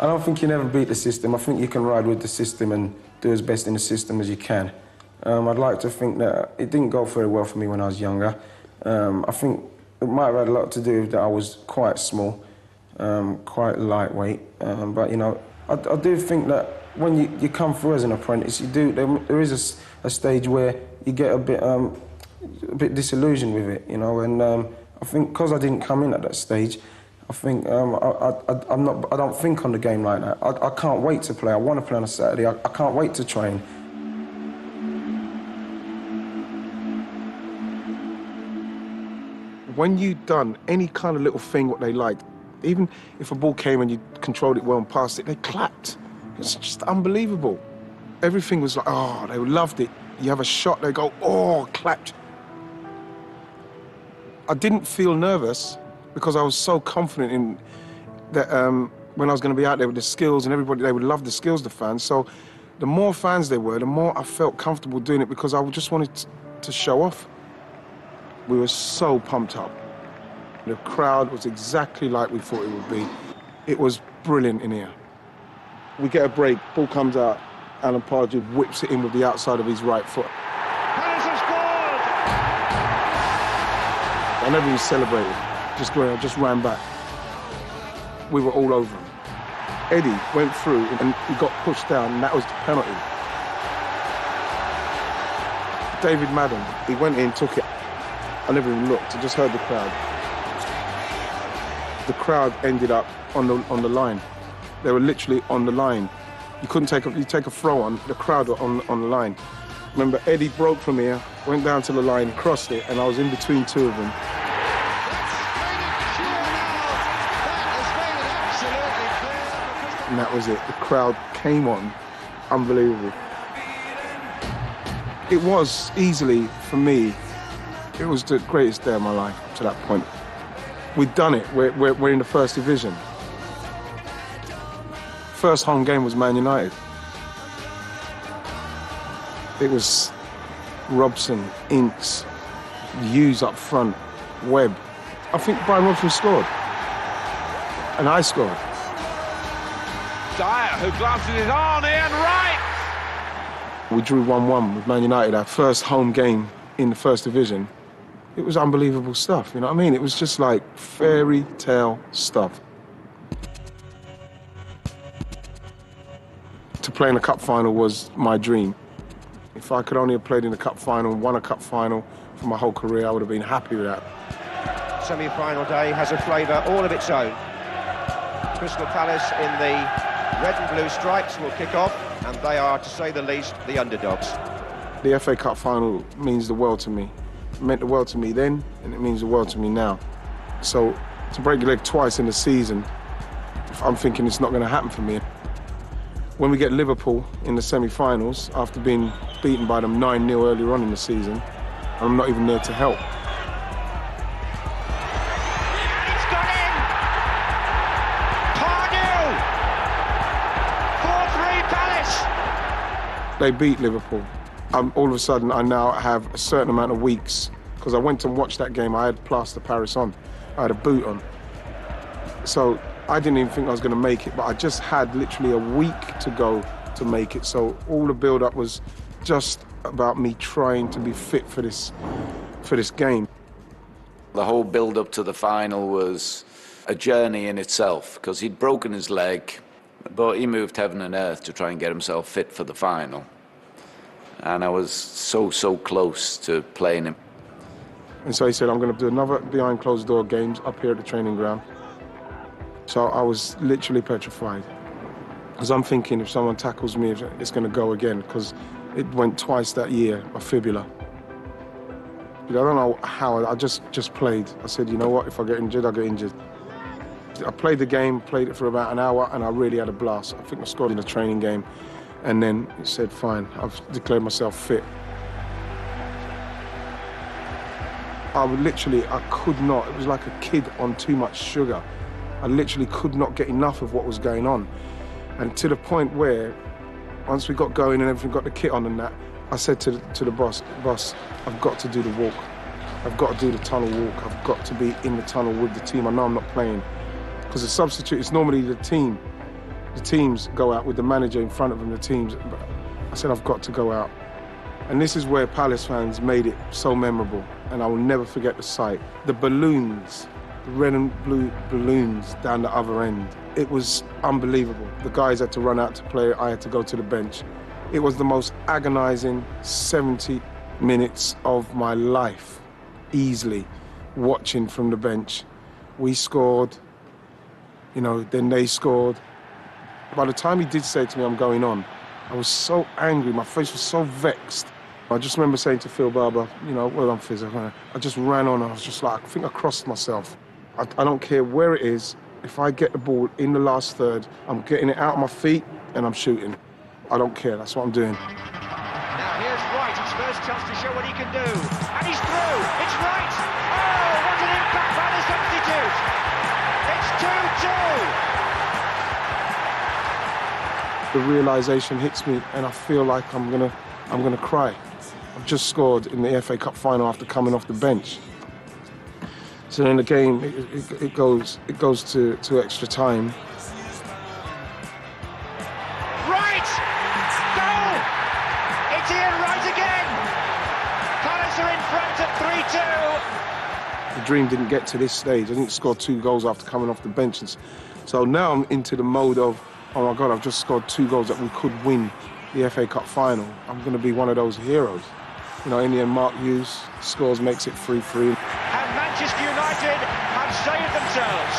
I don't think you never beat the system. I think you can ride with the system and do as best in the system as you can. I'd like to think that it didn't go very well for me when I was younger. I think it might have had a lot to do with that I was quite small, quite lightweight. But, you know, I do think that when you come through as an apprentice, there is a stage where you get a bit disillusioned with it, you know, and I think because I didn't come in at that stage, I think I don't think on the game like that. I can't wait to play. I want to play on a Saturday. I can't wait to train. When you'd done any kind of little thing what they liked, even if a ball came and you controlled it well and passed it, they clapped. It's just unbelievable. Everything was like, oh, they loved it. You have a shot, they go, oh, clapped. I didn't feel nervous because I was so confident in that when I was going to be out there with the skills and everybody, they would love the skills, the fans. So the more fans there were, the more I felt comfortable doing it because I just wanted to show off. We were so pumped up. The crowd was exactly like we thought it would be. It was brilliant in here. We get a break, ball comes out, Alan Partridge whips it in with the outside of his right foot. I never even celebrated. Just ran back. We were all over him. Eddie went through and he got pushed down, and that was the penalty. David Madden, he went in, took it. I never even looked, I just heard the crowd. The crowd ended up on the line. They were literally on the line. You couldn't take a throw on, the crowd were on the line. Remember, Eddie broke from here, went down to the line, crossed it, and I was in between two of them. And that was it. The crowd came on. Unbelievable. It was easily, for me, it was the greatest day of my life to that point. We'd done it. We're in the first division. First home game was Man United. It was Robson, Inks, Hughes up front, Webb. I think Brian Robson scored. And I scored. Dyer, who glances it on, Ian Wright! We drew 1-1 with Man United, our first home game in the first division. It was unbelievable stuff, you know what I mean? It was just like fairy tale stuff. To play in a cup final was my dream. If I could only have played in a cup final, won a cup final for my whole career, I would have been happy with that. Semi-final day has a flavour all of its own. Crystal Palace in the red and blue stripes will kick off, and they are, to say the least, the underdogs. The FA Cup final means the world to me. It meant the world to me then, and it means the world to me now. So to break your leg twice in the season, I'm thinking it's not going to happen for me. When we get Liverpool in the semi-finals, after being beaten by them 9-0 earlier on in the season, I'm not even there to help. He's got in! Pardew! 4-3 Palace! They beat Liverpool. All of a sudden, I now have a certain amount of weeks, because I went and watched that game, I had plaster Paris on. I had a boot on. So I didn't even think I was going to make it, but I just had literally a week to go to make it. So all the build-up was just about me trying to be fit for this game. The whole build-up to the final was a journey in itself, because he'd broken his leg, but he moved heaven and earth to try and get himself fit for the final. And I was so close to playing him. And so he said, I'm going to do another behind closed door games up here at the training ground. So I was literally petrified. Because I'm thinking if someone tackles me, it's going to go again, because it went twice that year, my fibula. I don't know how, I just played. I said, you know what, if I get injured, I'll get injured. I played the game, played it for about an hour, and I really had a blast. I think I scored in the training game. And then it said, fine, I've declared myself fit. I could not, it was like a kid on too much sugar. I literally could not get enough of what was going on. And to the point where, once we got going and everything, got the kit on and that, I said to the boss, I've got to do the walk. I've got to do the tunnel walk. I've got to be in the tunnel with the team. I know I'm not playing. Because the substitute is normally the team. The teams go out with the manager in front of them, the teams. I said, I've got to go out. And this is where Palace fans made it so memorable, and I will never forget the sight. The balloons, the red and blue balloons down the other end. It was unbelievable. The guys had to run out to play, I had to go to the bench. It was the most agonising 70 minutes of my life, easily, watching from the bench. We scored, you know, then they scored. By the time he did say to me, I'm going on, I was so angry, my face was so vexed. I just remember saying to Phil Barber, you know, well done, Fizz. I just ran on, I was just like, I think I crossed myself. I don't care where it is, if I get the ball in the last third, I'm getting it out of my feet and I'm shooting. I don't care, that's what I'm doing. Now here's Wright, his first chance to show what he can do. And he's through, it's Wright! Oh, what an impact by the substitute! It's 2-2! The realisation hits me and I feel like I'm gonna cry. I've just scored in the FA Cup final after coming off the bench. So in the game, it goes to extra time. Wright! Goal! It's Ian Wright again! Palace are in front at 3-2. The dream didn't get to this stage. I didn't score 2 goals after coming off the bench. So now I'm into the mode of, oh my God, I've just scored 2 goals that we could win the FA Cup final. I'm going to be one of those heroes. You know, in the end, Mark Hughes scores, makes it 3-3. And Manchester United have saved themselves.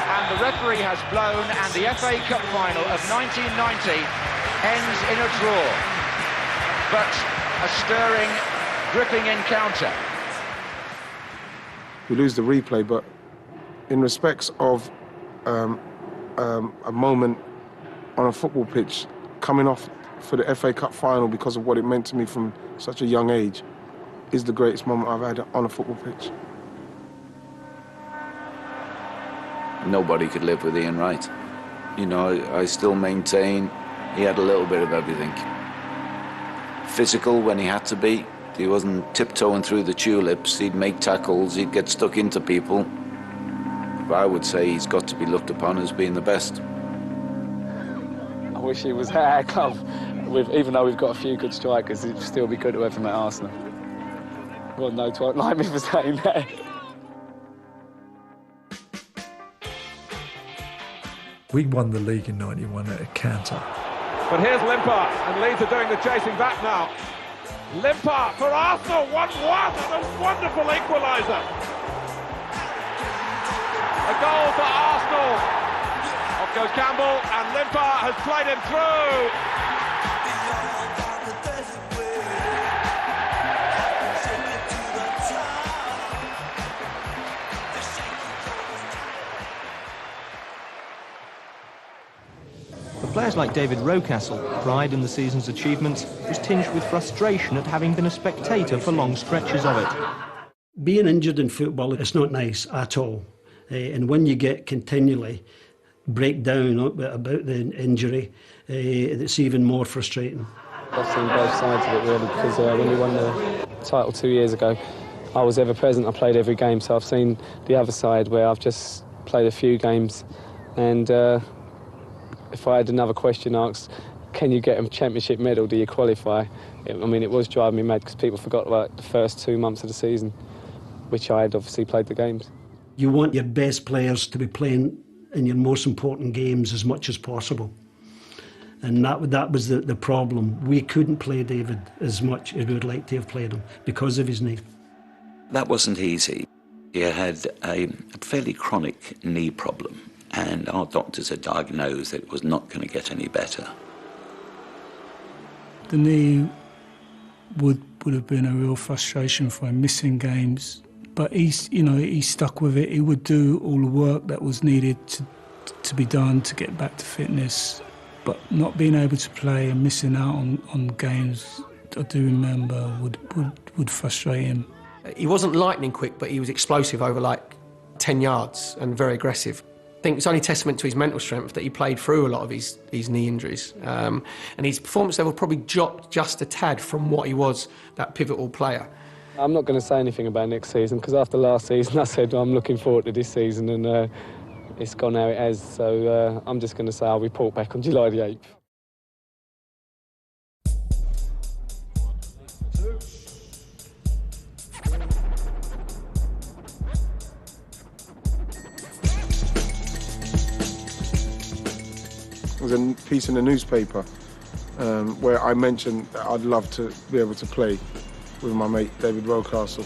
And the referee has blown, and the FA Cup final of 1990 ends in a draw. But a stirring, gripping encounter. We lose the replay, but in respects of a moment on a football pitch, coming off for the FA Cup final because of what it meant to me from such a young age, is the greatest moment I've had on a football pitch. Nobody could live with Ian Wright. You know, I still maintain he had a little bit of everything. Physical when he had to be. He wasn't tiptoeing through the tulips. He'd make tackles, he'd get stuck into people. But I would say he's got to be looked upon as being the best. I wish he was at our club. Even though we've got a few good strikers, it'd still be good to have him at Arsenal. God knows won't like me for saying that. We won the league in '91 at a canter. But here's Limpar, and Leeds are doing the chasing back now. Limpar for Arsenal, 1-1, and a wonderful equaliser. A goal for Arsenal. Off goes Campbell, and Limpar has played him through. For players like David Rocastle, pride in the season's achievements was tinged with frustration at having been a spectator for long stretches of it. Being injured in football, it's not nice at all. And when you get continually breakdown about the injury, it's even more frustrating. I've seen both sides of it really, because when we won the title 2 years ago, I was ever present, I played every game, so I've seen the other side where I've just played a few games, and if I had another question asked, can you get a championship medal, do you qualify? I mean, it was driving me mad because people forgot about the first 2 months of the season, which I had obviously played the games. You want your best players to be playing in your most important games as much as possible. And that was the problem. We couldn't play David as much as we would like to have played him because of his knee. That wasn't easy. He had a fairly chronic knee problem, and our doctors had diagnosed that it was not going to get any better. The knee would have been a real frustration for him, missing games. But he stuck with it. He would do all the work that was needed to be done to get back to fitness. But not being able to play and missing out on games, I do remember, would frustrate him. He wasn't lightning quick, but he was explosive over like 10 yards and very aggressive. I think it's only testament to his mental strength that he played through a lot of his knee injuries. And his performance level probably dropped just a tad from what he was, that pivotal player. I'm not going to say anything about next season, because after last season I said I'm looking forward to this season, and it's gone how it has, so I'm just going to say I'll report back on July the 8th. There was a piece in the newspaper where I mentioned that I'd love to be able to play with my mate David Rocastle.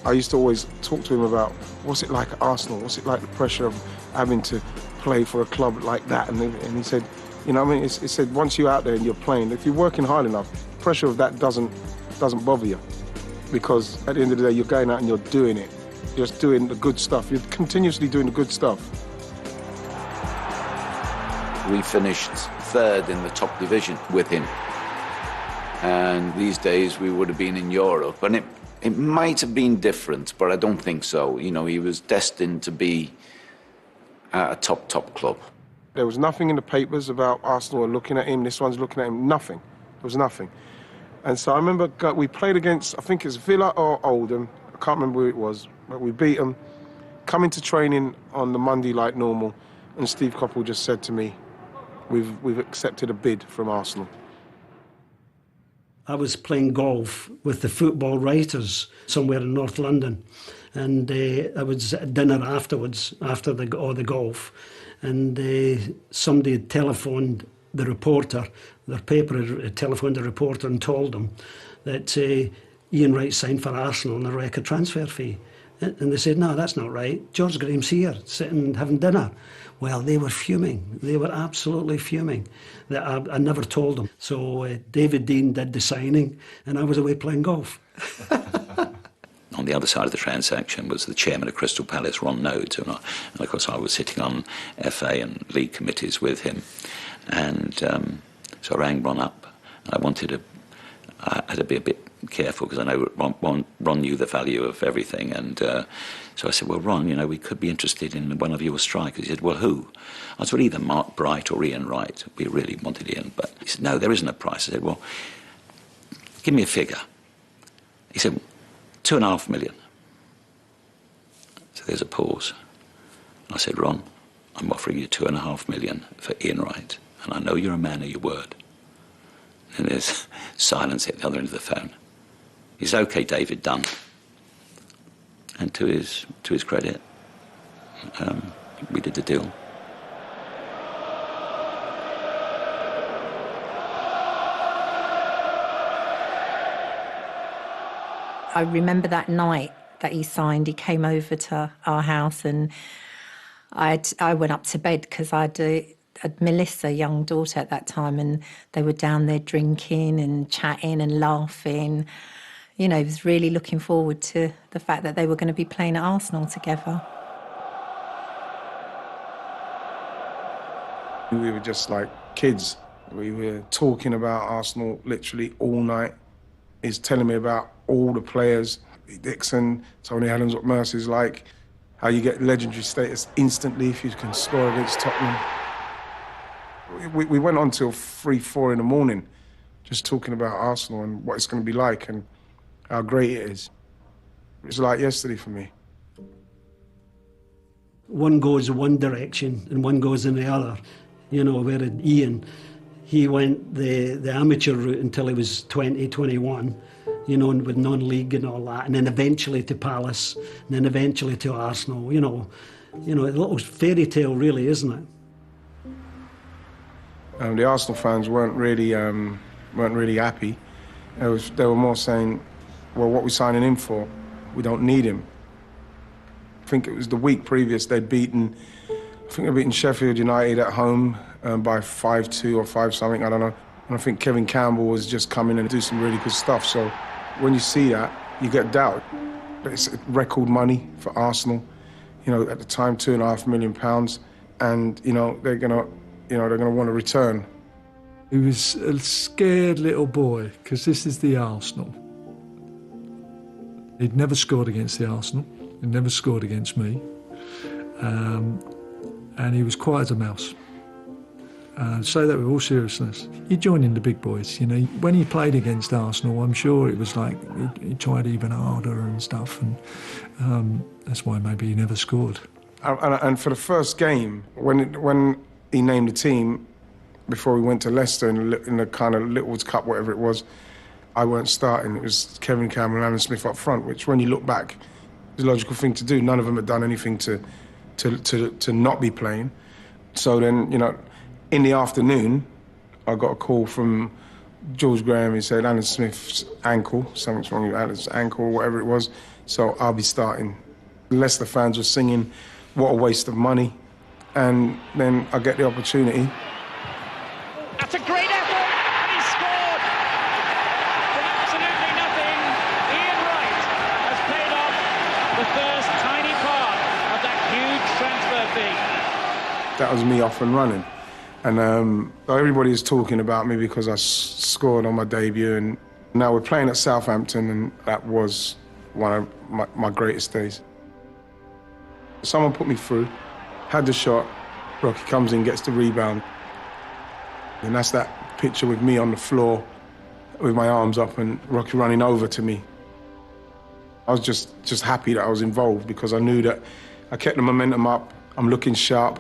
I used to always talk to him about what's it like at Arsenal, what's it like the pressure of having to play for a club like that, and he said, you know what I mean, it said once you're out there and you're playing, if you're working hard enough, pressure of that doesn't bother you, because at the end of the day you're going out and you're doing it, you're just doing the good stuff, you're continuously doing the good stuff. We finished third in the top division with him. And these days we would have been in Europe. And it might have been different, but I don't think so. You know, he was destined to be at a top club. There was nothing in the papers about Arsenal looking at him, this one's looking at him, nothing. There was nothing. And so I remember we played against, I think it's Villa or Oldham, I can't remember who it was, but we beat them, come into training on the Monday like normal, and Steve Coppell just said to me, we've accepted a bid from Arsenal. I was playing golf with the football writers somewhere in North London, and I was at dinner afterwards, after all the golf, and somebody had telephoned the reporter, their paper had telephoned the reporter and told them that Ian Wright signed for Arsenal on a record transfer fee. And they said, no, that's not right. George Graham's here, sitting having dinner. Well, they were fuming. They were absolutely fuming. That I never told them. So David Dean did the signing, and I was away playing golf. On the other side of the transaction was the chairman of Crystal Palace, Ron Nodes, and of course I was sitting on FA and league committees with him. And so I rang Ron up, and I had to be a bit careful, because I know Ron knew the value of everything, and so I said, well, Ron, you know, we could be interested in one of your strikers. He said, well, who? I said, well, either Mark Bright or Ian Wright. We really wanted Ian, but he said, no, there isn't a price. I said, well, give me a figure. He said, 2.5 million. So there's a pause. I said, Ron, I'm offering you 2.5 million for Ian Wright, and I know you're a man of your word. And there's silence at the other end of the phone. He said, OK, David, done. And to his credit, we did the deal. I remember that night that he signed, he came over to our house, and I went up to bed because I had Melissa, young daughter at that time, and they were down there drinking and chatting and laughing. You know, I was really looking forward to the fact that they were going to be playing at Arsenal together. We were just like kids. We were talking about Arsenal literally all night. He's telling me about all the players, Dixon, Tony Adams, what Mercy's like, how you get legendary status instantly if you can score against Tottenham. We went on till 3, 4 in the morning just talking about Arsenal and what it's going to be like and how great it is. It was like yesterday for me. One goes one direction and one goes in the other. You know, where Ian, he went the amateur route until he was 20, 21, you know, with non-league and all that, and then eventually to Palace, and then eventually to Arsenal, you know, a little fairy tale really, isn't it? The Arsenal fans weren't really happy. They were more saying, well, what are we signing him for? We don't need him. I think it was the week previous they'd beaten Sheffield United at home by 5-2 or 5-something, I don't know. And I think Kevin Campbell was just coming and do some really good stuff. So when you see that, you get doubt. It's record money for Arsenal. You know, at the time, £2.5 million, and you know they're gonna want to return. He was a scared little boy because this is the Arsenal. He'd never scored against the Arsenal. He'd never scored against me. And he was quiet as a mouse. say that with all seriousness. He joined in the big boys, you know. When he played against Arsenal, I'm sure it was like he tried even harder and stuff, and that's why maybe he never scored. And for the first game, when he named the team, before we went to Leicester in the kind of Little's Cup, whatever it was, I weren't starting. It was Kevin Campbell and Alan Smith up front, which when you look back, is a logical thing to do. None of them had done anything to not be playing. So then, you know, in the afternoon, I got a call from George Graham. He said, Alan Smith's ankle, something's wrong with Alan's ankle, whatever it was, so I'll be starting. Leicester fans were singing, what a waste of money. And then I get the opportunity. That's a great effort, and he scored! From absolutely nothing, Ian Wright has paid off the first tiny part of that huge transfer fee. That was me off and running. And everybody is talking about me because I scored on my debut, and now we're playing at Southampton, and that was one of my greatest days. Someone put me through, had the shot, Rocky comes in, gets the rebound. And that's that picture with me on the floor with my arms up and Rocky running over to me. I was just happy that I was involved because I knew that I kept the momentum up, I'm looking sharp.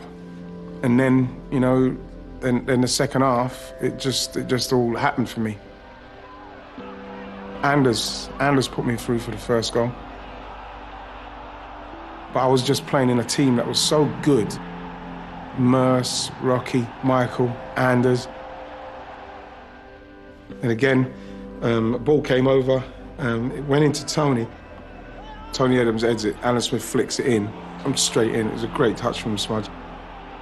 And then, you know, in the second half, it just all happened for me. Anders put me through for the first goal. But I was just playing in a team that was so good. Merce, Rocky, Michael, Anders. And again, a ball came over, it went into Tony. Tony Adams heads it, Alan Smith flicks it in. I'm straight in, it was a great touch from Smudge.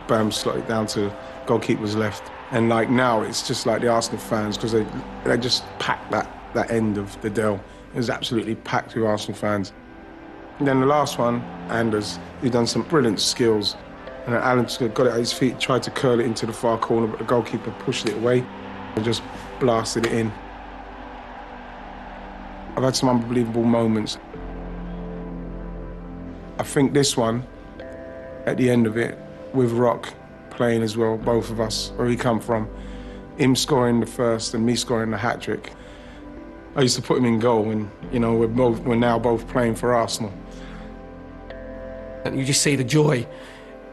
Bam, slotted down to goalkeeper's left. And like now, it's just like the Arsenal fans, because they just packed that end of the Dell. It was absolutely packed with Arsenal fans. And then the last one, Anders, he'd done some brilliant skills. And Alan got it at his feet, tried to curl it into the far corner, but the goalkeeper pushed it away and just blasted it in. I've had some unbelievable moments. I think this one, at the end of it, with Rock playing as well, both of us, where he come from, him scoring the first and me scoring the hat-trick. I used to put him in goal, and you know, we're now both playing for Arsenal. And you just see the joy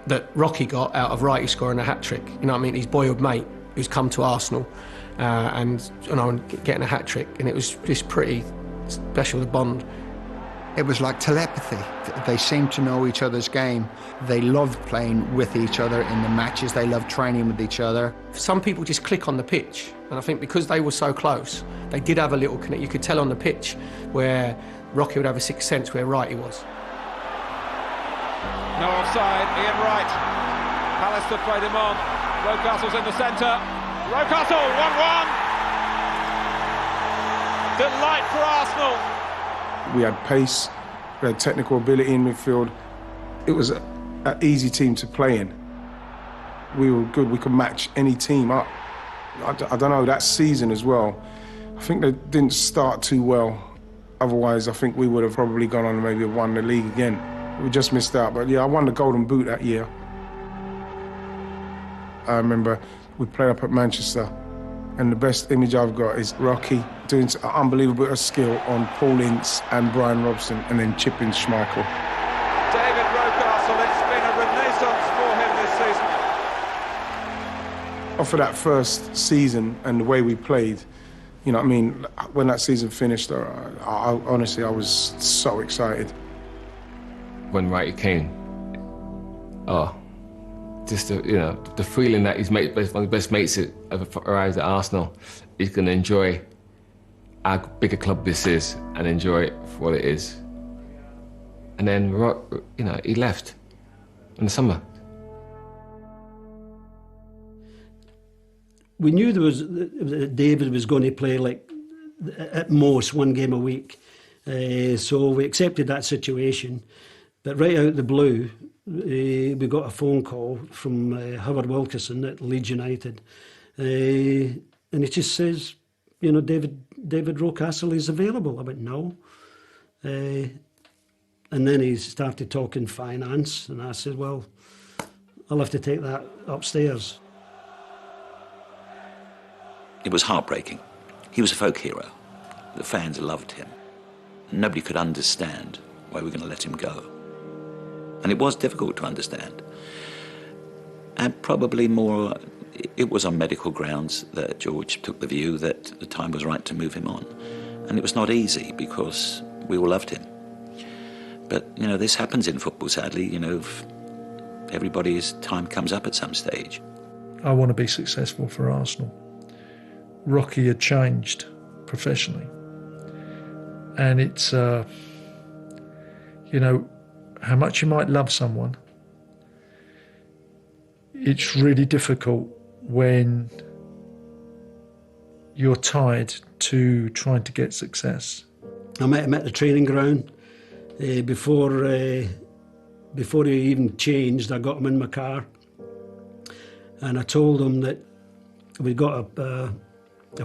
that Rocky got out of Wrighty scoring a hat-trick. You know what I mean? His boyhood mate who's come to Arsenal and you know, getting a hat-trick, and it was just pretty special, the bond. It was like telepathy. They seemed to know each other's game. They loved playing with each other in the matches. They loved training with each other. Some people just click on the pitch, and I think because they were so close, they did have a little connect. You could tell on the pitch where Rocky would have a sixth sense where Wrighty was. No offside, Ian Wright. Pallister played him on. Rocastle's in the centre. Rocastle, 1-1. Delight for Arsenal. We had pace, we had technical ability in midfield. It was an easy team to play in. We were good, we could match any team up. I don't know, that season as well, I think they didn't start too well. Otherwise, I think we would have probably gone on and maybe won the league again. We just missed out, but yeah, I won the Golden Boot that year. I remember we played up at Manchester, and the best image I've got is Rocky doing an unbelievable bit of skill on Paul Ince and Brian Robson, and then chipping Schmeichel. David Rocastle, it's been a renaissance for him this season. After that first season and the way we played, you know what I mean, when that season finished, honestly, I was so excited. When Wrighty came, just the feeling that his mate, one of the best mates that ever arrived at Arsenal, he's going to enjoy how big a club this is and enjoy it for what it is. And then, you know, he left in the summer. We knew David was going to play like at most one game a week, so we accepted that situation. But right out of the blue, we got a phone call from Howard Wilkerson at Leeds United, and it just says, you know, David Rocastle is available. I went, no. And then he started talking finance, and I said, well, I'll have to take that upstairs. It was heartbreaking. He was a folk hero. The fans loved him. Nobody could understand why we were going to let him go. And it was difficult to understand. And probably more, it was on medical grounds that George took the view that the time was right to move him on. And it was not easy because we all loved him. But, you know, this happens in football, sadly. You know, everybody's time comes up at some stage. I want to be successful for Arsenal. Rocky had changed professionally. And it's, you know, how much you might love someone, it's really difficult when you're tied to trying to get success. I met him at the training ground. Before he even changed, I got him in my car. And I told him that we got a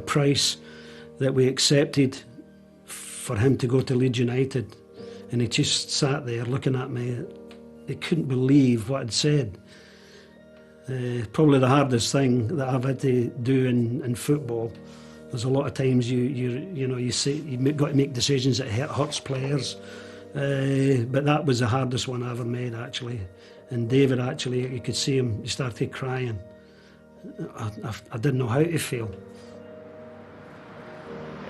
price that we accepted for him to go to Leeds United. And he just sat there looking at me. He couldn't believe what I'd said. Probably the hardest thing that I've had to do in football. There's a lot of times you've got to make decisions that hurts players. But that was the hardest one I ever made, actually. And David, actually, you could see him, he started crying. I didn't know how to feel.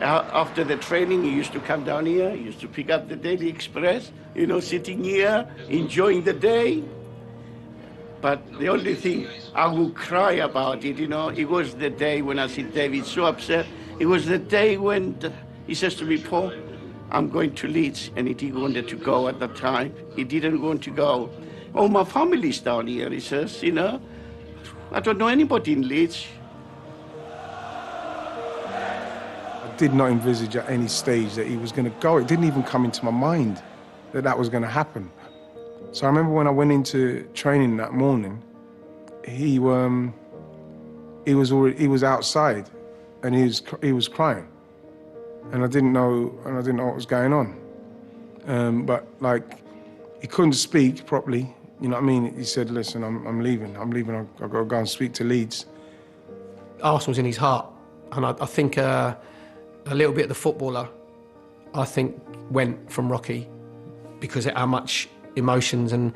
After the training, he used to come down here, he used to pick up the Daily Express, you know, sitting here, enjoying the day. But the only thing I will cry about it, you know, it was the day when I see David so upset. It was the day when he says to me, Paul, I'm going to Leeds, and he didn't want to go at that time. He didn't want to go. Oh, my family's down here, he says, you know. I don't know anybody in Leeds. I did not envisage at any stage that he was going to go. It didn't even come into my mind that that was going to happen. So I remember when I went into training that morning, he was outside, and he was crying, and I didn't know what was going on. But like, he couldn't speak properly. You know what I mean? He said, "Listen, I'm leaving. I've got to go and speak to Leeds." Arsenal's in his heart, and I think a little bit of the footballer, I think, went from Rocky because of how much emotions and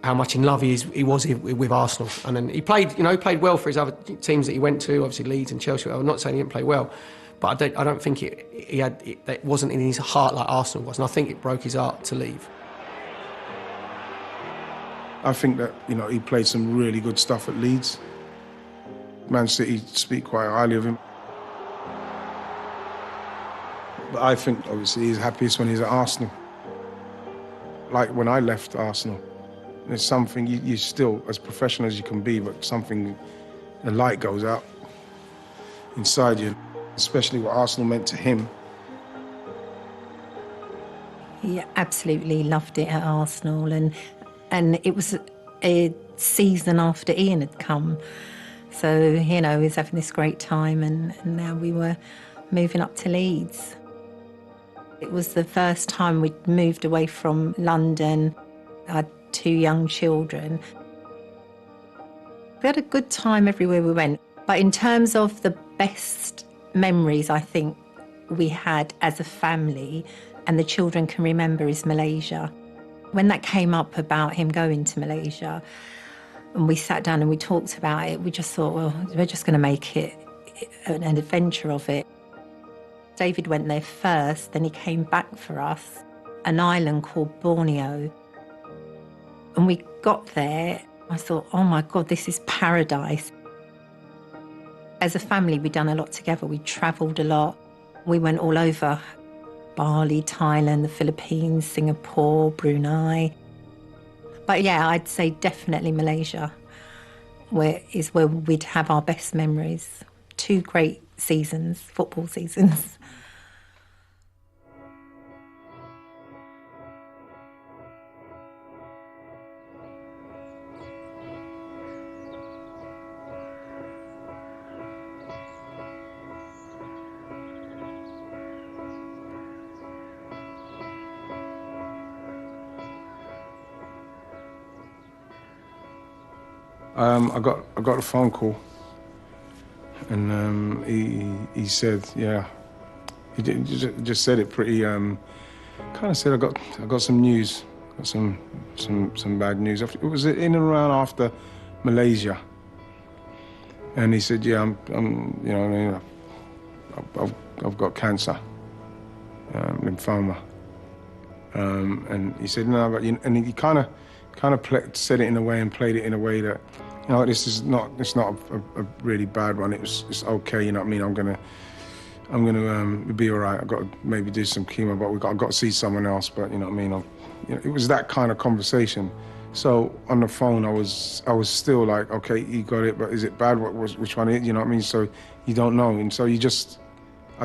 how much in love he was with Arsenal. And then he played well for his other teams that he went to, obviously Leeds and Chelsea. I'm not saying he didn't play well, but I don't think it wasn't in his heart like Arsenal was, and I think it broke his heart to leave. I think that, you know, he played some really good stuff at Leeds. Man City speak quite highly of him. But I think, obviously, he's happiest when he's at Arsenal. Like when I left Arsenal, there's something, you still, as professional as you can be, but something, the light goes out inside you, especially what Arsenal meant to him. He absolutely loved it at Arsenal, and it was a season after Ian had come. So, you know, he was having this great time, and now we were moving up to Leeds. It was the first time we'd moved away from London. I had 2 young children. We had a good time everywhere we went. But in terms of the best memories I think we had as a family, and the children can remember, is Malaysia. When that came up about him going to Malaysia, and we sat down and we talked about it, we just thought, well, we're just going to make it an adventure of it. David went there first, then he came back for us, an island called Borneo. And we got there, I thought, oh my God, this is paradise. As a family, we'd done a lot together. We travelled a lot. We went all over Bali, Thailand, the Philippines, Singapore, Brunei. But yeah, I'd say definitely Malaysia is where we'd have our best memories. 2 great seasons, football seasons. I got a phone call and he said, yeah, he just said it pretty, kind of said, I got some news, got some bad news. It was in and around after Malaysia, and he said, yeah, I'm you know, I've got cancer, lymphoma, and he said, no, but and he kind of said it in a way and played it in a way that, you know, it's not a really bad one. It's okay, you know what I mean? I'm gonna be all right. I've got to maybe do some chemo, but I've got to see someone else. But you know what I mean? You know, it was that kind of conversation. So on the phone, I was still like, okay, you got it, but is it bad? Which one is it? You know what I mean? So you don't know, and so I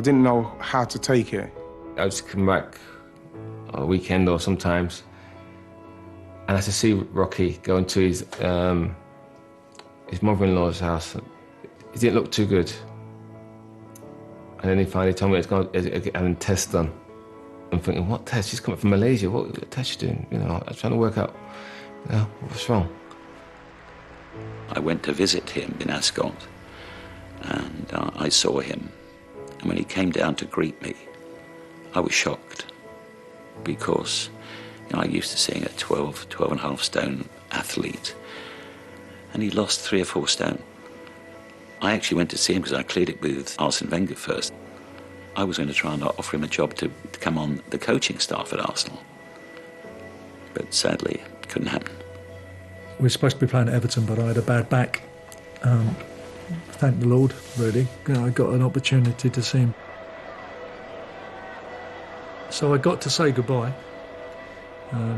didn't know how to take it. I would come back on a weekend or sometimes, and I had to see Rocky go into his mother-in-law's house. It didn't look too good. And then he finally told me it's going to have a test done. I'm thinking, what test? She's coming from Malaysia. What test you doing? You know, I was trying to work out, you know, what's wrong. I went to visit him in Ascot, and I saw him. And when he came down to greet me, I was shocked, because you know, I used to seeing a 12.5 stone athlete, and he lost 3 or 4 stone. I actually went to see him because I cleared it with Arsene Wenger first. I was going to try and offer him a job to come on the coaching staff at Arsenal, but sadly, it couldn't happen. We were supposed to be playing at Everton, but I had a bad back. Thank the Lord, really. You know, I got an opportunity to see him. So I got to say goodbye,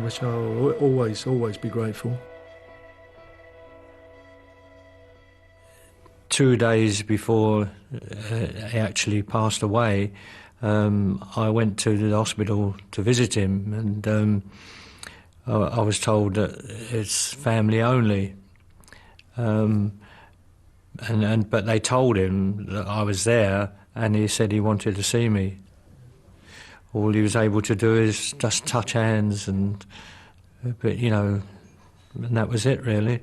which I'll always be grateful. 2 days before he actually passed away, I went to the hospital to visit him, and I was told that it's family only. But they told him that I was there, and he said he wanted to see me. All he was able to do is just touch hands, but you know, and that was it really.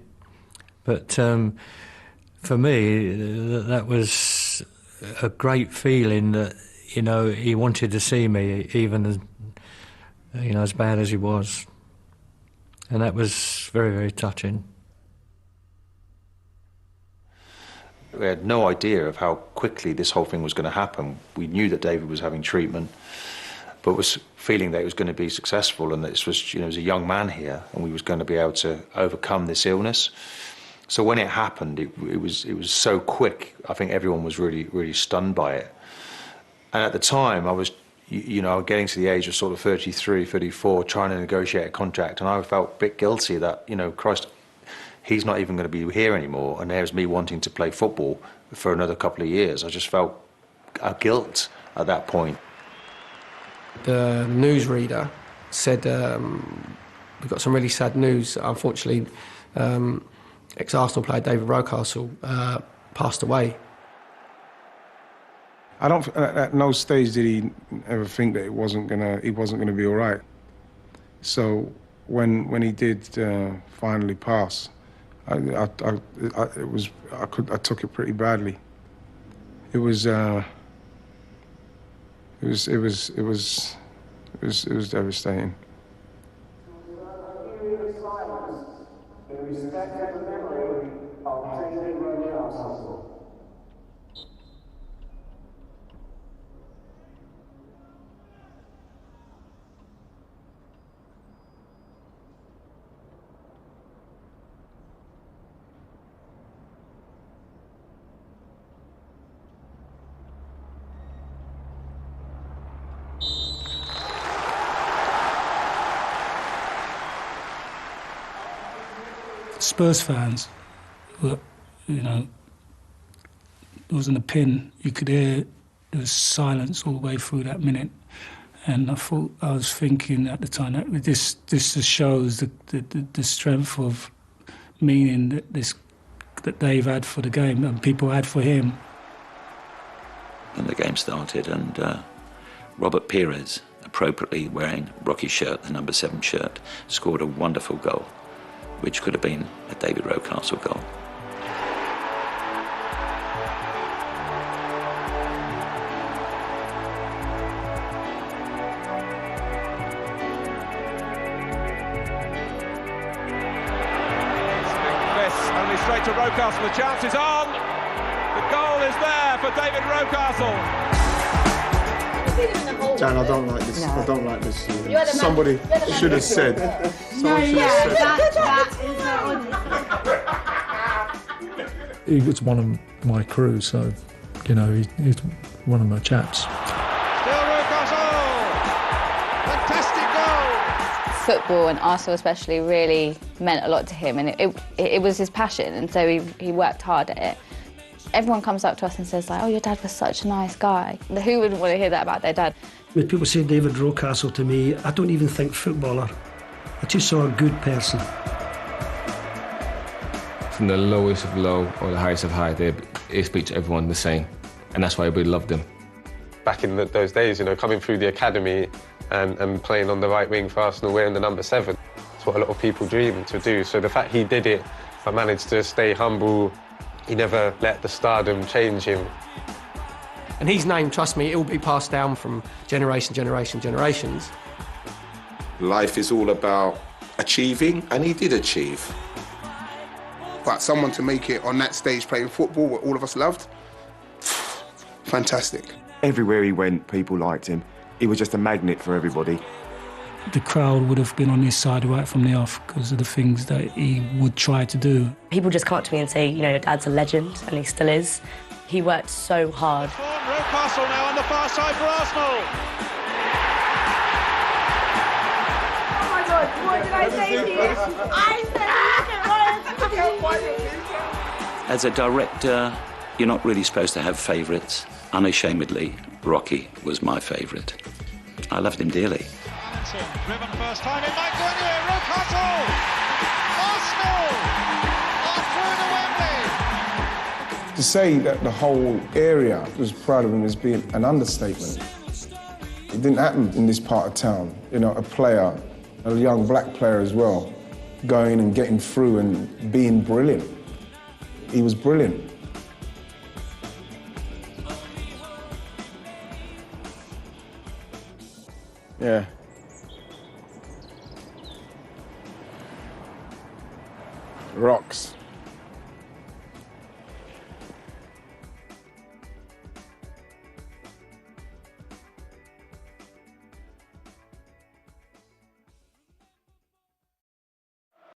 But for me, that was a great feeling that, you know, he wanted to see me, even as, you know, as bad as he was. And that was very, very touching. We had no idea of how quickly this whole thing was going to happen. We knew that David was having treatment, but was feeling that it was going to be successful, and that this was, you know, as a young man here, and we was going to be able to overcome this illness. So when it happened, it was so quick. I think everyone was really stunned by it. And at the time, I was, you know, getting to the age of sort of 33, 34, trying to negotiate a contract, and I felt a bit guilty that, you know, Christ, he's not even going to be here anymore, and there's me wanting to play football for another couple of years. I just felt a guilt at that point. The newsreader said, we've got some really sad news. Unfortunately, ex-Arsenal player David Rocastle passed away. I don't. At no stage did he ever think that he wasn't gonna be all right. So when he did finally pass, I took it pretty badly. It was devastating. Spurs fans were, you know, there wasn't a pin. You could hear there was silence all the way through that minute. And I was thinking at the time that this just shows the strength of meaning that Dave had for the game and people had for him. And the game started, and Robert Pires, appropriately wearing Rocky's shirt, the number 7 shirt, scored a wonderful goal, which could have been a David Rocastle goal. Only straight to Rocastle. The chance is on. The goal is there for David Rocastle. Jan, I don't like this. No. I don't like this. Somebody should have said. He was one of my crew, so, you know, he's one of my chaps. Still Rocastle. Fantastic goal. Football, and Arsenal especially, really meant a lot to him, and it was his passion, and so he worked hard at it. Everyone comes up to us and says, like, oh, your dad was such a nice guy. Who wouldn't want to hear that about their dad? When people say David Rocastle to me, I don't even think footballer. I just saw a good person. From the lowest of low or the highest of high, they speak to everyone the same, and that's why we loved him. Back in those days, you know, coming through the academy and playing on the right wing for Arsenal, wearing the number 7, it's what a lot of people dream to do. So the fact he did it, but managed to stay humble, he never let the stardom change him. And his name, trust me, it will be passed down from generations. Life is all about achieving, and he did achieve. But someone to make it on that stage playing football, what all of us loved, fantastic. Everywhere he went, people liked him. He was just a magnet for everybody. The crowd would have been on his side right from the off because of the things that he would try to do. People just come up to me and say, you know, your dad's a legend, and he still is. He worked so hard. Rocastle now on the far side for Arsenal. Oh my God, what did I say to you? I said, As a director, you're not really supposed to have favourites. Unashamedly, Rocky was my favourite. I loved him dearly. Driven first time, it might go anywhere. Rocastle! Arsenal are through to Wembley. To say that the whole area was proud of him is being an understatement. It didn't happen in this part of town. You know, a player, a young black player as well, going and getting through and being brilliant. He was brilliant. Yeah. Rocks.